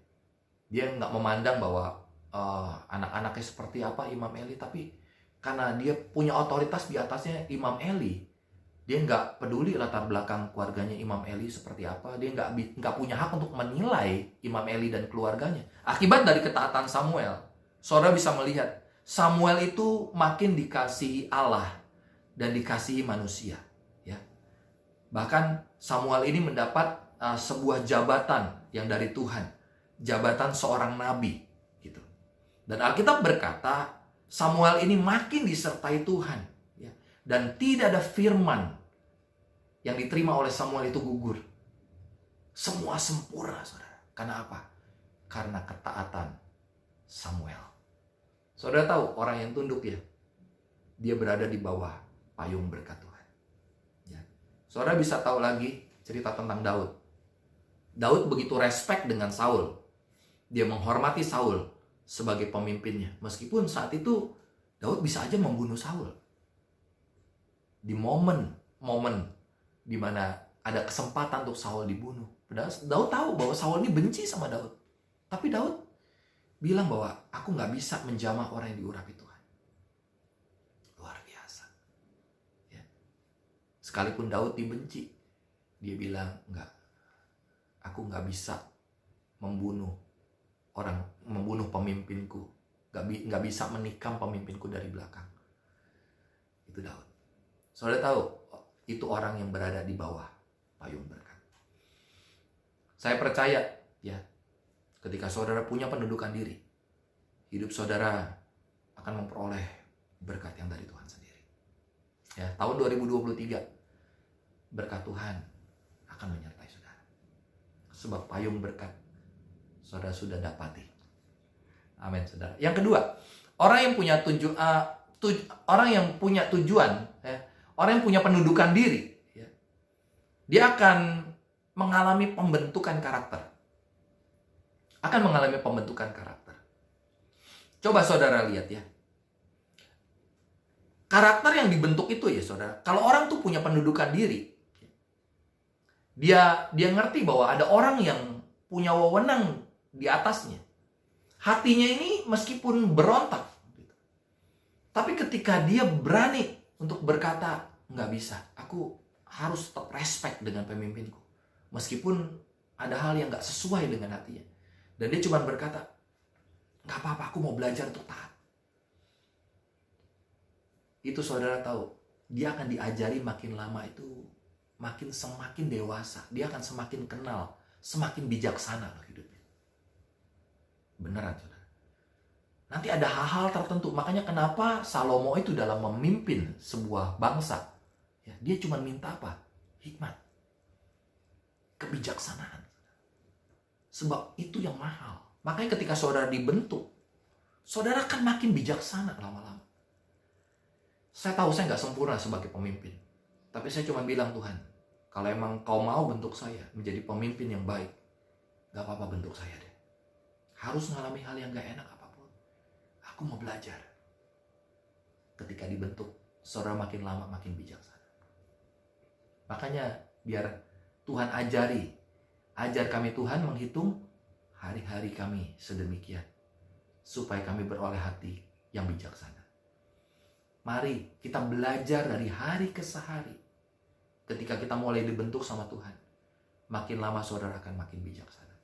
S1: Dia nggak memandang bahwa anak-anaknya seperti apa Imam Eli. Tapi karena dia punya otoritas di atasnya Imam Eli, dia nggak peduli latar belakang keluarganya Imam Eli seperti apa. Dia nggak punya hak untuk menilai Imam Eli dan keluarganya. Akibat dari ketaatan Samuel, saudara bisa melihat Samuel itu makin dikasihi Allah dan dikasihi manusia. Ya. Bahkan Samuel ini mendapat sebuah jabatan yang dari Tuhan, jabatan seorang nabi. Gitu. Dan Alkitab berkata Samuel ini makin disertai Tuhan, ya. Dan tidak ada firman yang diterima oleh Samuel itu gugur. Semua sempurna, saudara. Karena apa? Karena ketaatan Samuel. Saudara tahu, orang yang tunduk ya, dia berada di bawah payung berkat Tuhan. Ya. Saudara bisa tahu lagi cerita tentang Daud. Daud begitu respect dengan Saul. Dia menghormati Saul sebagai pemimpinnya. Meskipun saat itu Daud bisa aja membunuh Saul. Di momen di mana ada kesempatan untuk Saul dibunuh. Padahal Daud tahu bahwa Saul ini benci sama Daud. Tapi Daud bilang bahwa aku nggak bisa menjamah orang yang diurapi Tuhan. Luar biasa. Ya. Sekalipun Daud dibenci, dia bilang aku nggak bisa membunuh pemimpinku, nggak bisa menikam pemimpinku dari belakang. Itu Daud. Saudara tahu, itu orang yang berada di bawah payung berkat. Saya percaya, ya, ketika saudara punya pendudukan diri, hidup saudara akan memperoleh berkat yang dari Tuhan sendiri. Ya, tahun 2023, berkat Tuhan akan menyertai saudara. Sebab payung berkat saudara sudah dapati. Amin, saudara. Yang kedua, orang yang punya tujuan, ya, orang yang punya pendudukan diri, ya, dia akan mengalami pembentukan karakter. Coba saudara lihat ya. Karakter yang dibentuk itu ya saudara. Kalau orang tuh punya pendudukan diri, dia ngerti bahwa ada orang yang punya wewenang di atasnya. Hatinya ini meskipun berontak, tapi ketika dia berani untuk berkata, nggak bisa, aku harus tetap respect dengan pemimpinku. Meskipun ada hal yang nggak sesuai dengan hatinya. Dan dia cuma berkata, nggak apa-apa, aku mau belajar untuk taat. Itu saudara tahu, dia akan diajari makin lama itu, semakin dewasa. Dia akan semakin kenal, semakin bijaksana loh hidupnya. Beneran saudara. Nanti ada hal-hal tertentu. Makanya kenapa Salomo itu dalam memimpin sebuah bangsa, ya, dia cuma minta apa? Hikmat. Kebijaksanaan. Sebab itu yang mahal. Makanya ketika saudara dibentuk, saudara akan makin bijaksana lama-lama. Saya tahu saya nggak sempurna sebagai pemimpin. Tapi saya cuma bilang, Tuhan, kalau emang kau mau bentuk saya menjadi pemimpin yang baik, nggak apa-apa bentuk saya deh. Harus mengalami hal yang nggak enak apapun. Aku mau belajar. Ketika dibentuk, saudara makin lama makin bijaksana. Makanya biar Tuhan ajar kami Tuhan menghitung hari-hari kami sedemikian, supaya kami beroleh hati yang bijaksana. Mari kita belajar dari hari ke hari. Ketika kita mulai dibentuk sama Tuhan, makin lama saudara akan makin bijaksana.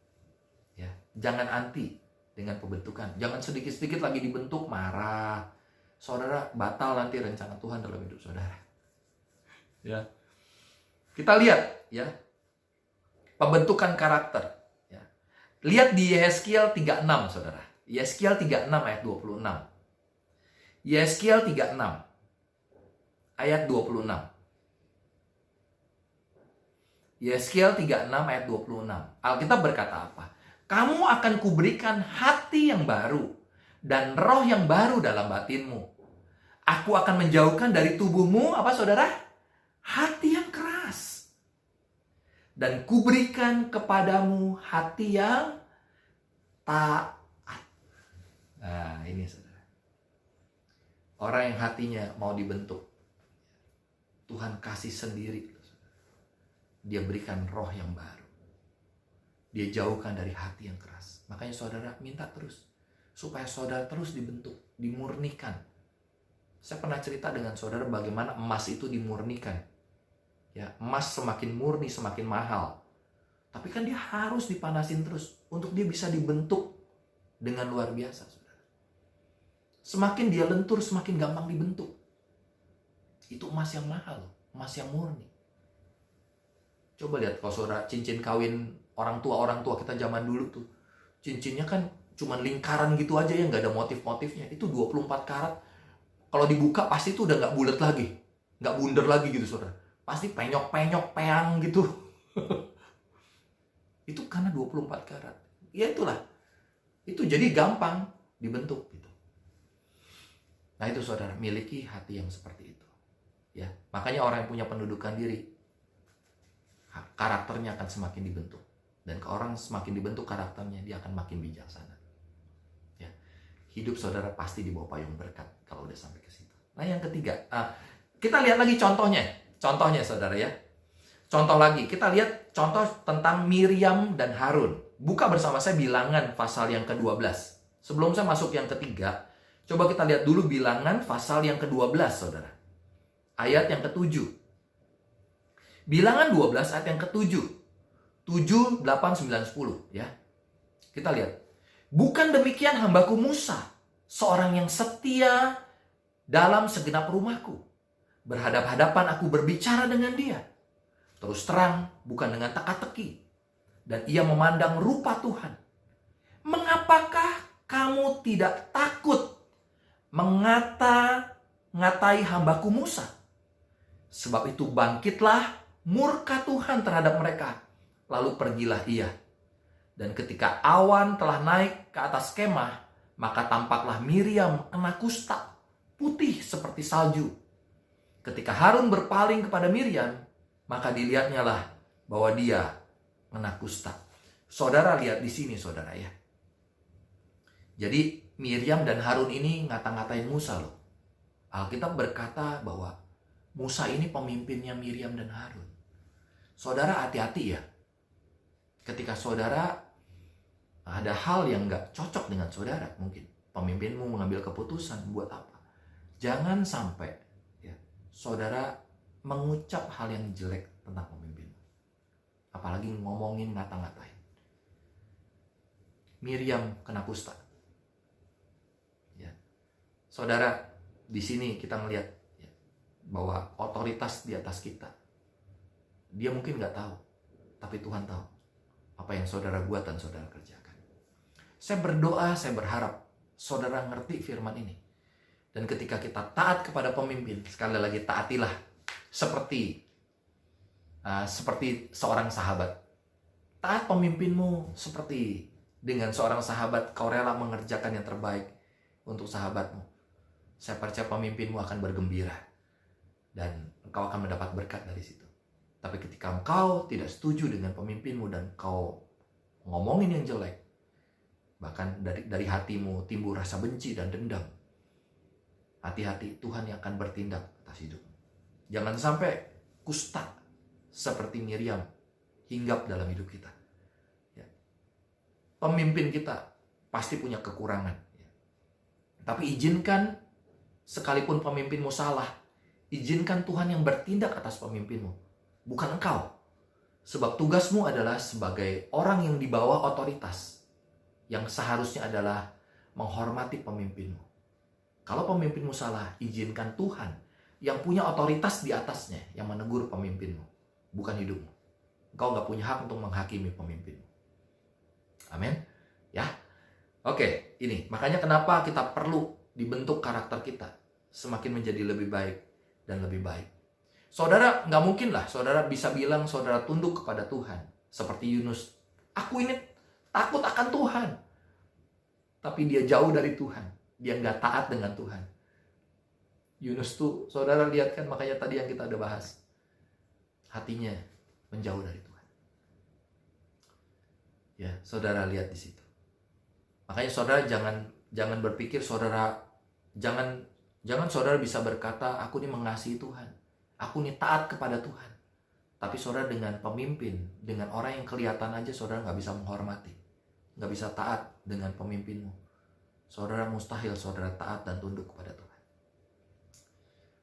S1: Ya, jangan anti dengan pembentukan. Jangan sedikit-sedikit lagi dibentuk marah. Saudara batal nanti rencana Tuhan dalam hidup saudara. Ya. Kita lihat ya, pembentukan karakter. Ya. Lihat di Yehezkiel 36, saudara. Yehezkiel 36 ayat 26. Yehezkiel 36 ayat 26. Yehezkiel 36 ayat 26. Alkitab berkata apa? Kamu akan kuberikan hati yang baru dan roh yang baru dalam batinmu. Aku akan menjauhkan dari tubuhmu, apa saudara? Hati yang keras. Dan kuberikan kepadamu hati yang taat. Nah, ini saudara. Orang yang hatinya mau dibentuk, Tuhan kasih sendiri. Dia berikan roh yang baru. Dia jauhkan dari hati yang keras. Makanya saudara minta terus, supaya saudara terus dibentuk, dimurnikan. Saya pernah cerita dengan saudara bagaimana emas itu dimurnikan. Ya, emas semakin murni, semakin mahal. Tapi kan dia harus dipanasin terus untuk dia bisa dibentuk dengan luar biasa, saudara. Semakin dia lentur, semakin gampang dibentuk. Itu emas yang mahal, emas yang murni. Coba lihat kalau saudara cincin kawin orang tua kita zaman dulu tuh, cincinnya kan cuman lingkaran gitu aja ya, nggak ada motif-motifnya. Itu 24 karat. Kalau dibuka pasti itu udah nggak bulat lagi, nggak bundar lagi gitu saudara. Pasti penyok-penyok, peang gitu. Itu karena 24 karat. Ya itulah. Itu jadi gampang dibentuk gitu. Nah itu saudara, miliki hati yang seperti itu. Ya, makanya orang yang punya pendudukan diri, karakternya akan semakin dibentuk. Dan ke orang semakin dibentuk karakternya, dia akan makin bijaksana. Ya, hidup saudara pasti di bawah payung berkat kalau udah sampai ke situ. Nah yang ketiga, kita lihat lagi contohnya. Contohnya saudara ya. Contoh lagi, kita lihat contoh tentang Miriam dan Harun. Buka bersama saya Bilangan pasal yang ke-12. Sebelum saya masuk yang ketiga, coba kita lihat dulu Bilangan pasal yang ke-12 saudara. Ayat yang ke-7. Bilangan 12 ayat yang ke-7. 7, 8, 9, 10 ya. Kita lihat. Bukan demikian hambaku Musa, seorang yang setia dalam segenap rumahku. Berhadap-hadapan aku berbicara dengan dia. Terus terang, bukan dengan teka-teki. Dan ia memandang rupa Tuhan. Mengapakah kamu tidak takut ngatai hambaku Musa? Sebab itu bangkitlah murka Tuhan terhadap mereka. Lalu pergilah ia. Dan ketika awan telah naik ke atas kemah, maka tampaklah Miriam kena kusta, putih seperti salju. Ketika Harun berpaling kepada Miriam, maka dilihatnya lah bahwa dia kena kusta. Saudara lihat di sini saudara ya. Jadi Miriam dan Harun ini ngata-ngatain Musa loh. Alkitab berkata bahwa Musa ini pemimpinnya Miriam dan Harun. Saudara hati-hati ya. Ketika saudara ada hal yang gak cocok dengan saudara, mungkin pemimpinmu mengambil keputusan buat apa, jangan sampai ya, saudara mengucap hal yang jelek tentang pemimpinmu. Apalagi ngomongin, ngata-ngatain. Miriam kena kusta. Ya. Saudara, di sini kita melihat ya, bahwa otoritas di atas kita. Dia mungkin gak tahu, tapi Tuhan tahu apa yang saudara buat dan saudara kerjakan. Saya berdoa, saya berharap saudara ngerti firman ini. Dan ketika kita taat kepada pemimpin, sekali lagi taatilah seperti seorang sahabat. Taat pemimpinmu seperti dengan seorang sahabat, kau rela mengerjakan yang terbaik untuk sahabatmu. Saya percaya pemimpinmu akan bergembira dan engkau akan mendapat berkat dari situ. Tapi ketika engkau tidak setuju dengan pemimpinmu dan kau ngomongin yang jelek, bahkan dari hatimu timbul rasa benci dan dendam, hati-hati, Tuhan yang akan bertindak atas hidupmu. Jangan sampai kusta seperti Miriam hinggap dalam hidup kita. Ya. Pemimpin kita pasti punya kekurangan. Ya. Tapi izinkan, sekalipun pemimpinmu salah, izinkan Tuhan yang bertindak atas pemimpinmu. Bukan engkau. Sebab tugasmu adalah sebagai orang yang di bawah otoritas, yang seharusnya adalah menghormati pemimpinmu. Kalau pemimpinmu salah, izinkan Tuhan yang punya otoritas di atasnya yang menegur pemimpinmu, bukan hidupmu. Engkau gak punya hak untuk menghakimi pemimpinmu. Amin. Ya. Oke, ini makanya kenapa kita perlu dibentuk karakter kita semakin menjadi lebih baik dan lebih baik. Saudara, nggak mungkin lah saudara bisa bilang saudara tunduk kepada Tuhan. Seperti Yunus, aku ini takut akan Tuhan. Tapi dia jauh dari Tuhan. Dia nggak taat dengan Tuhan. Yunus tuh, saudara lihat kan, makanya tadi yang kita udah bahas. Hatinya menjauh dari Tuhan. Ya, saudara lihat di situ. Makanya saudara jangan berpikir saudara, jangan saudara bisa berkata, aku ini mengasihi Tuhan. Aku ini taat kepada Tuhan. Tapi saudara dengan pemimpin, dengan orang yang kelihatan aja saudara gak bisa menghormati. Gak bisa taat dengan pemimpinmu. Saudara mustahil saudara taat dan tunduk kepada Tuhan.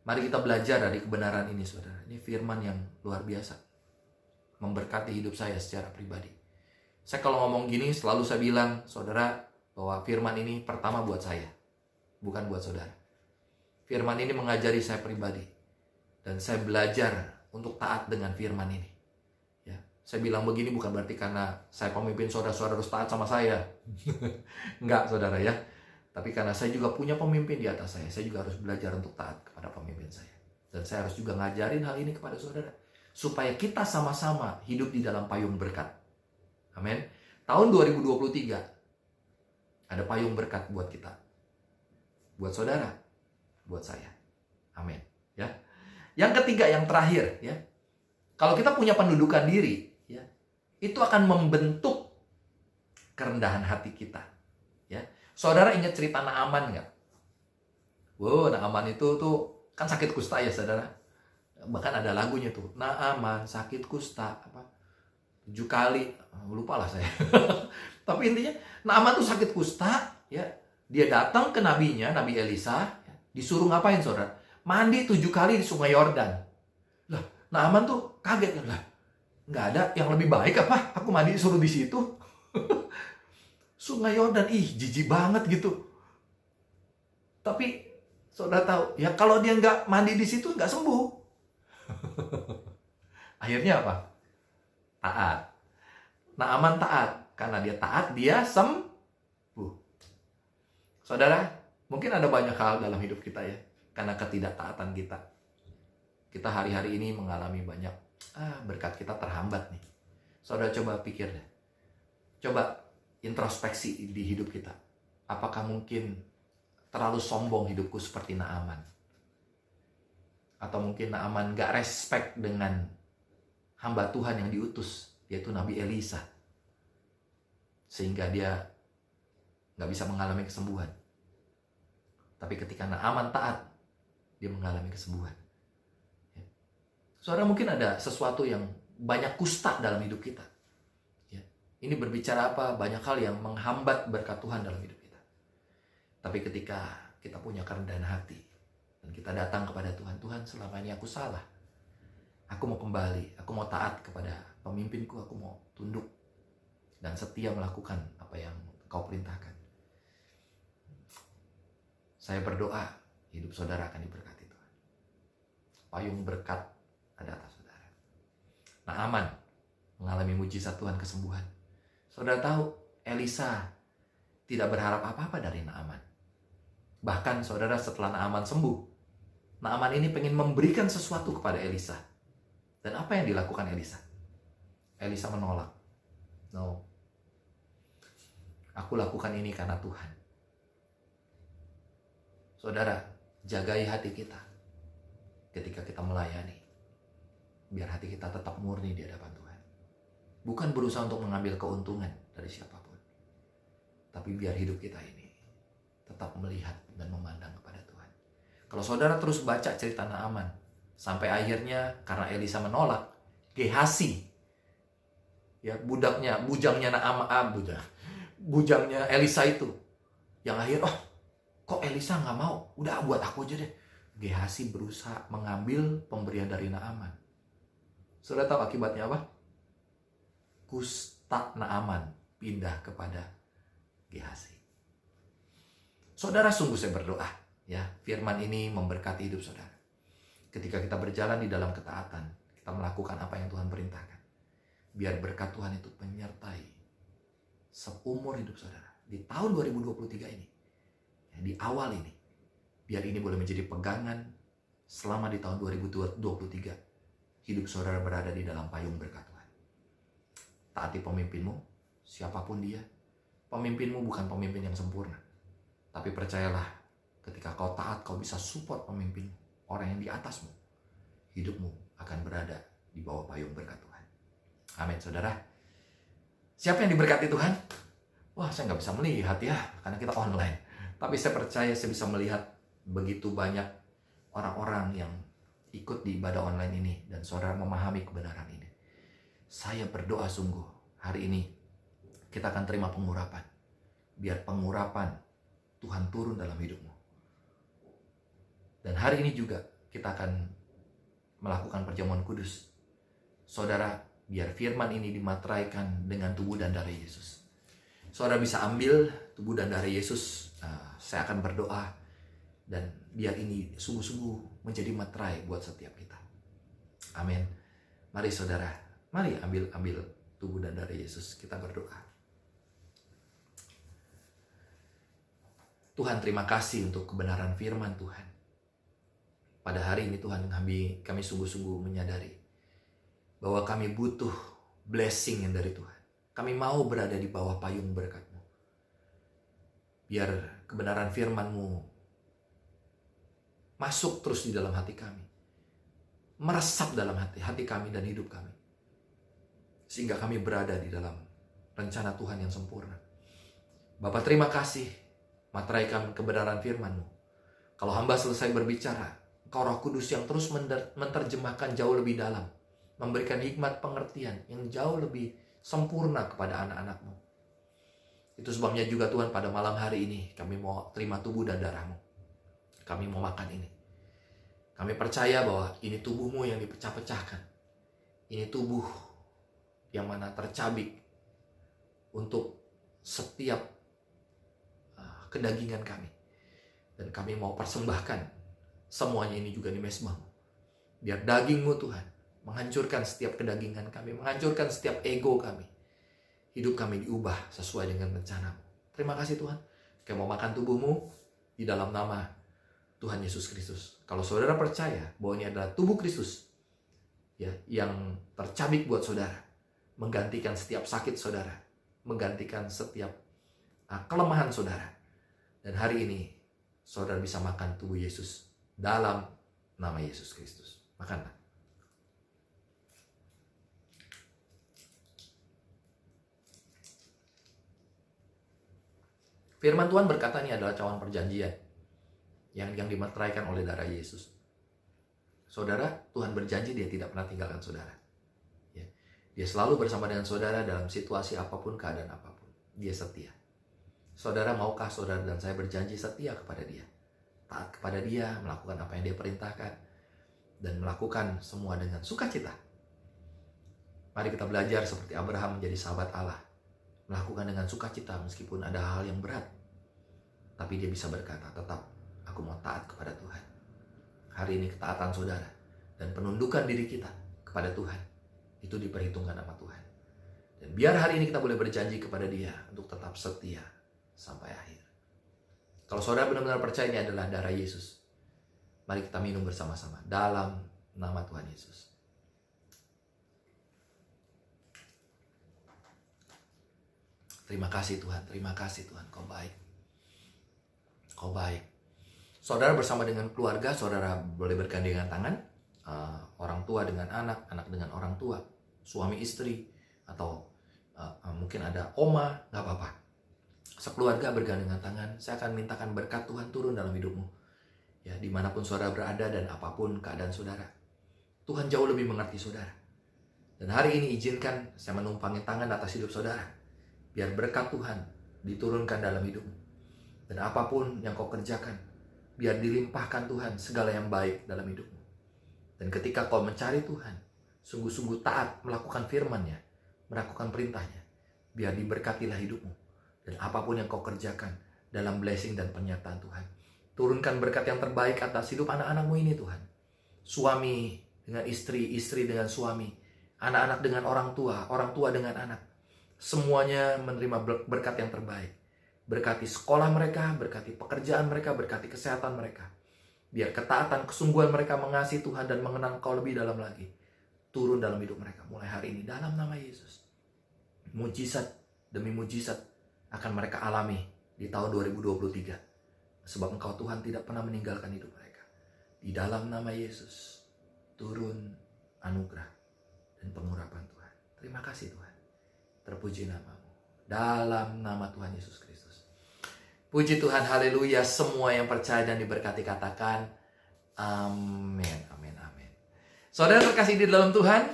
S1: Mari kita belajar dari kebenaran ini saudara. Ini firman yang luar biasa. Memberkati hidup saya secara pribadi. Saya kalau ngomong gini selalu saya bilang, saudara, bahwa firman ini pertama buat saya. Bukan buat saudara. Firman ini mengajari saya pribadi. Dan saya belajar untuk taat dengan firman ini. Ya, Saya bilang begini bukan berarti karena saya pemimpin saudara-saudara harus taat sama saya. Enggak, saudara ya. Tapi karena saya juga punya pemimpin di atas saya juga harus belajar untuk taat kepada pemimpin saya. Dan saya harus juga ngajarin hal ini kepada saudara. Supaya kita sama-sama hidup di dalam payung berkat. Amin. Tahun 2023 ada payung berkat buat kita. Buat saudara, buat saya. Amin. Ya. Yang ketiga, yang terakhir, ya. Kalau kita punya pendudukan diri, ya, itu akan membentuk kerendahan hati kita. Ya. Saudara ingat cerita Naaman nggak? Wow, Naaman itu tuh kan sakit kusta ya, saudara. Bahkan ada lagunya tuh, Naaman sakit kusta apa 7 kali, lupa lah saya. Tapi intinya Naaman tuh sakit kusta, ya. Dia datang ke nabinya, Nabi Elisa, ya. Disuruh ngapain, saudara? Mandi 7 kali di Sungai Yordan. Lah, Naaman tuh kaget kan, lah. Nggak ada yang lebih baik apa? Aku mandi disuruh di situ. Sungai Yordan, jijik banget gitu. Tapi saudara tahu, ya kalau dia nggak mandi di situ nggak sembuh. Akhirnya apa? Taat. Naaman taat. Karena dia taat, dia sembuh. Saudara, mungkin ada banyak hal dalam hidup kita ya. Karena ketidaktaatan kita. Kita hari-hari ini mengalami banyak berkat kita terhambat nih. Saudara coba pikir deh. Coba introspeksi di hidup kita. Apakah mungkin terlalu sombong hidupku seperti Naaman? Atau mungkin Naaman gak respect dengan hamba Tuhan yang diutus, yaitu Nabi Elisa, sehingga dia gak bisa mengalami kesembuhan. Tapi ketika Naaman taat, dia mengalami kesembuhan. Saudara, mungkin ada sesuatu yang banyak kusta dalam hidup kita. Ini berbicara apa? Banyak hal yang menghambat berkat Tuhan dalam hidup kita. Tapi ketika kita punya kerendahan hati dan kita datang kepada Tuhan, Tuhan selama ini aku salah. Aku mau kembali, aku mau taat kepada pemimpinku, aku mau tunduk dan setia melakukan apa yang Kau perintahkan. Saya berdoa hidup saudara akan diberkati Tuhan. Payung berkat ada atas saudara. Naaman mengalami mujizat Tuhan, kesembuhan. Saudara tahu, Elisa tidak berharap apa-apa dari Naaman. Bahkan saudara, setelah Naaman sembuh, Naaman ini pengen memberikan sesuatu kepada Elisa. Dan apa yang dilakukan Elisa? Elisa menolak. No. Aku lakukan ini karena Tuhan. Saudara, jagai hati kita ketika kita melayani. Biar hati kita tetap murni di hadapan Tuhan. Bukan berusaha untuk mengambil keuntungan dari siapapun. Tapi biar hidup kita ini tetap melihat dan memandang kepada Tuhan. Kalau saudara terus baca cerita Naaman, sampai akhirnya karena Elisa menolak, Gehasi, ya bujangnya Elisa itu, yang akhir, kok Elisa nggak mau? Udah buat aku aja deh. Gehasi berusaha mengambil pemberian dari Naaman. Saudara tahu akibatnya apa? Kusta Naaman pindah kepada Gehasi. Saudara, sungguh saya berdoa, ya, firman ini memberkati hidup saudara. Ketika kita berjalan di dalam ketaatan, kita melakukan apa yang Tuhan perintahkan. Biar berkat Tuhan itu menyertai seumur hidup saudara. Di tahun 2023 ini, ya, di awal ini, biar ini boleh menjadi pegangan selama di tahun 2023. Hidup saudara berada di dalam payung berkat Tuhan. Taati pemimpinmu, siapapun dia. Pemimpinmu bukan pemimpin yang sempurna. Tapi percayalah, ketika kau taat, kau bisa support pemimpinmu, orang yang di atasmu. Hidupmu akan berada di bawah payung berkat Tuhan. Amin, saudara. Siapa yang diberkati Tuhan? Wah, saya nggak bisa melihat ya, karena kita online. Tapi saya percaya saya bisa melihat begitu banyak orang-orang yang ikut di ibadah online ini. Dan saudara memahami kebenaran ini. Saya berdoa sungguh, hari ini kita akan terima pengurapan. Biar pengurapan Tuhan turun dalam hidupmu. Dan hari ini juga kita akan melakukan perjamuan kudus. Saudara, biar firman ini dimateraikan dengan tubuh dan darah Yesus. Saudara bisa ambil tubuh dan darah Yesus. Saya akan berdoa. Dan biar ini sungguh-sungguh menjadi materai buat setiap kita. Amin. Mari saudara, Mari ambil tubuh dan darah Yesus, kita berdoa. Tuhan, terima kasih untuk kebenaran firman Tuhan. Pada hari ini Tuhan, kami sungguh-sungguh menyadari bahwa kami butuh blessing yang dari Tuhan. Kami mau berada di bawah payung berkat-Mu. Biar kebenaran firman-Mu masuk terus di dalam hati kami. Meresap dalam hati kami dan hidup kami. Sehingga kami berada di dalam rencana Tuhan yang sempurna. Bapa, terima kasih. Materaikan kebenaran firman-Mu. Kalau hamba selesai berbicara, Engkau Roh Kudus yang terus menerjemahkan jauh lebih dalam, memberikan hikmat pengertian yang jauh lebih sempurna kepada anak-anak-Mu. Itu sebabnya juga Tuhan, pada malam hari ini kami mau terima tubuh dan darah-Mu. Kami mau makan ini. Kami percaya bahwa ini tubuh-Mu yang dipecah-pecahkan. Ini tubuh yang mana tercabik untuk setiap kedagingan kami. Dan kami mau persembahkan semuanya ini juga di mezbah-Mu. Biar daging-Mu Tuhan menghancurkan setiap kedagingan kami, menghancurkan setiap ego kami. Hidup kami diubah sesuai dengan rencana-Mu. Terima kasih Tuhan. Kami mau makan tubuh-Mu di dalam nama Tuhan Yesus Kristus. Kalau saudara percaya bahwa ini adalah tubuh Kristus, ya, yang tercabik buat saudara, menggantikan setiap sakit saudara, menggantikan setiap kelemahan saudara. Dan hari ini saudara bisa makan tubuh Yesus dalam nama Yesus Kristus. Makanlah. Firman Tuhan berkata ini adalah cawan perjanjian yang dimeteraikan oleh darah Yesus. Saudara, Tuhan berjanji Dia tidak pernah tinggalkan saudara. Ya. Dia selalu bersama dengan saudara dalam situasi apapun, keadaan apapun. Dia setia. Saudara, maukah saudara dan saya berjanji setia kepada Dia? Taat kepada Dia, melakukan apa yang Dia perintahkan, dan melakukan semua dengan sukacita. Mari kita belajar seperti Abraham menjadi sahabat Allah. Melakukan dengan sukacita meskipun ada hal yang berat. Tapi dia bisa berkata, tetap aku mau taat kepada Tuhan. Hari ini ketaatan saudara dan penundukan diri kita kepada Tuhan, itu diperhitungkan sama Tuhan. Dan biar hari ini kita boleh berjanji kepada Dia untuk tetap setia sampai akhir. Kalau saudara benar-benar percaya ini adalah darah Yesus, mari kita minum bersama-sama dalam nama Tuhan Yesus. Terima kasih Tuhan, terima kasih Tuhan, Kau baik. Kau baik. Saudara bersama dengan keluarga, saudara boleh bergandengan tangan. Orang tua dengan anak, anak dengan orang tua, suami istri, atau mungkin ada oma, gak apa-apa. Sekeluarga bergandengan tangan, saya akan mintakan berkat Tuhan turun dalam hidupmu. Ya, dimanapun saudara berada dan apapun keadaan saudara, Tuhan jauh lebih mengerti saudara. Dan hari ini izinkan saya menumpangi tangan atas hidup saudara, biar berkat Tuhan diturunkan dalam hidupmu. Dan apapun yang kau kerjakan, biar dilimpahkan Tuhan segala yang baik dalam hidupmu. Dan ketika kau mencari Tuhan, sungguh-sungguh taat melakukan firman-Nya, melakukan perintahnya, biar diberkatilah hidupmu. Dan apapun yang kau kerjakan dalam blessing dan pernyataan Tuhan, turunkan berkat yang terbaik atas hidup anak-anakmu ini Tuhan. Suami dengan istri, istri dengan suami, anak-anak dengan orang tua dengan anak. Semuanya menerima berkat yang terbaik. Berkati sekolah mereka, berkati pekerjaan mereka, berkati kesehatan mereka. Biar ketaatan, kesungguhan mereka mengasihi Tuhan dan mengenal Kau lebih dalam lagi, turun dalam hidup mereka mulai hari ini dalam nama Yesus. Mujizat demi mujizat akan mereka alami di tahun 2023. Sebab Engkau Tuhan tidak pernah meninggalkan hidup mereka. Di dalam nama Yesus, turun anugerah dan pengurapan Tuhan. Terima kasih Tuhan. Terpuji nama-Mu. Dalam nama Tuhan Yesus Kristus. Puji Tuhan, haleluya. Semua yang percaya dan diberkati katakan amin, amin, amin. Saudara terkasih di dalam Tuhan,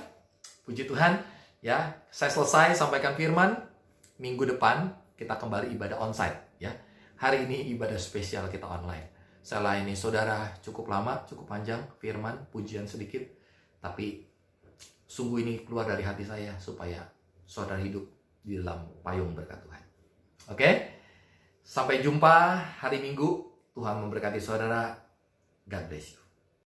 S1: puji Tuhan. Ya, saya selesai sampaikan firman. Minggu depan kita kembali ibadah onsite. Ya, hari ini ibadah spesial kita online. Saya layani saudara cukup lama, cukup panjang, firman, pujian sedikit. Tapi sungguh ini keluar dari hati saya supaya saudara hidup di dalam payung berkat Tuhan. Oke? Sampai jumpa hari Minggu. Tuhan memberkati saudara. God bless you.